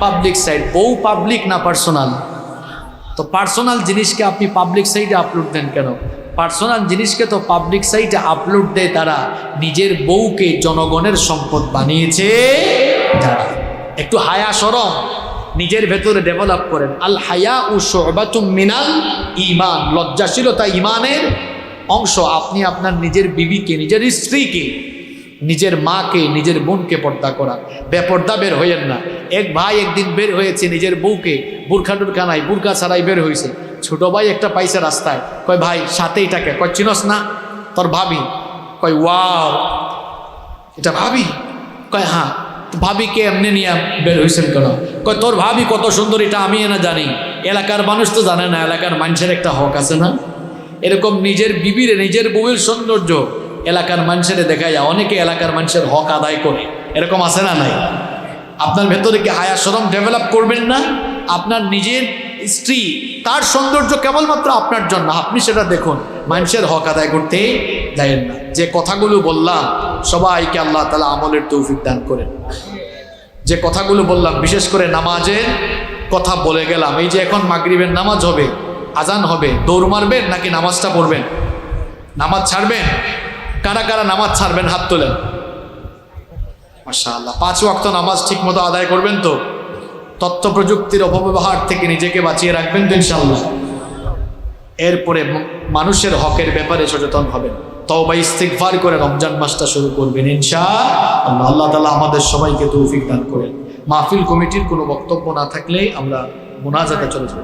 পাবলিক সাইট। বউ পাবলিক না পার্সোনাল? তো পার্সোনাল জিনিসকে আপনি পাবলিক সাইটে আপলোড দেন কেন? পার্সোনাল জিনিসকে তো পাবলিক সাইটে আপলোড দেয় তারা নিজের বউকে জনগণের সম্পদ বানিয়েছে যারা। একটু হায়া শরম নিজের ভেতরে ডেভেলপ করেন। আল হায়া ও শুবাতুম মিনাল ঈমান, লজ্জাশীলতা ঈমানের অংশ। আপনি আপনার নিজের বিবিকে, নিজের স্ত্রীকে, নিজের মাকে, নিজের বোনকে পর্দা করান। বেপর্দা বের হইয়েন না। এক ভাই একদিন বের হয়েছে নিজের বউকে বুরখা টুরখা নাই, বুরখা ছাড়াই বের হয়েছে। ছোট ভাই একটা পাইছে রাস্তায়, কয় ভাই সাথে এটাকে, কয় চিনস না? তোর ভাবি। কয় ওয়াও, এটা ভাবি? কয় হ্যাঁ। ভাবিকে এমনি নিয়ে বের হয়েছেন কেন? কয় তোর ভাবি কত সুন্দর, এটা আমি না জানি, এলাকার মানুষ তো জানে না, এলাকার মানুষের একটা হক আছে না? এরকম নিজের বিবিরে, নিজের বউয়ের সৌন্দর্য এলাকার মানুষের দেখা যায়। অনেকে এলাকার মানুষের হক আদায় করে, এরকম আছে না নাই? আপনার ভেতরে কি হায়া শরম ডেভেলপ করবেন না? আপনার নিজের স্ত্রী, তার সৌন্দর্য কেবলমাত্র আপনার জন্য, আপনি সেটা দেখুন, মানুষের হক আদায় করতে দেন না। যে কথাগুলো বললাম সবাইকে আল্লাহ তাআলা আমলের তৌফিক দান করেন। যে কথাগুলো বললাম, বিশেষ করে নামাজের কথা বলে গেলাম, এই যে এখন মাগরিবের নামাজ হবে, আজান হবে, দৌড় মারবেন নাকি নামাজটা পড়বেন? নামাজ ছাড়বেন? কারা কারা নামাজ ছাড়বেন হাত তোলেন। মাশাআল্লাহ। 5 ওয়াক্ত নামাজ ঠিক মতো আদায় করবেন তো? তথ্য প্রযুক্তির অপব্যবহার থেকে নিজেকে বাঁচিয়ে রাখবেন তো ইনশাআল্লাহ? এরপরে মানুষের হকের ব্যাপারে সচেতন হবেন, তওবা ইস্তিগফার করে রমজান মাসটা শুরু করবেন ইনশাআল্লাহ। আল্লাহ তাআলা আমাদের সবাইকে তৌফিক দান করেন। মাহফিল কমিটির কোনো বক্তব্য না থাকলে আমরা মুনাজাতে চলে যাব।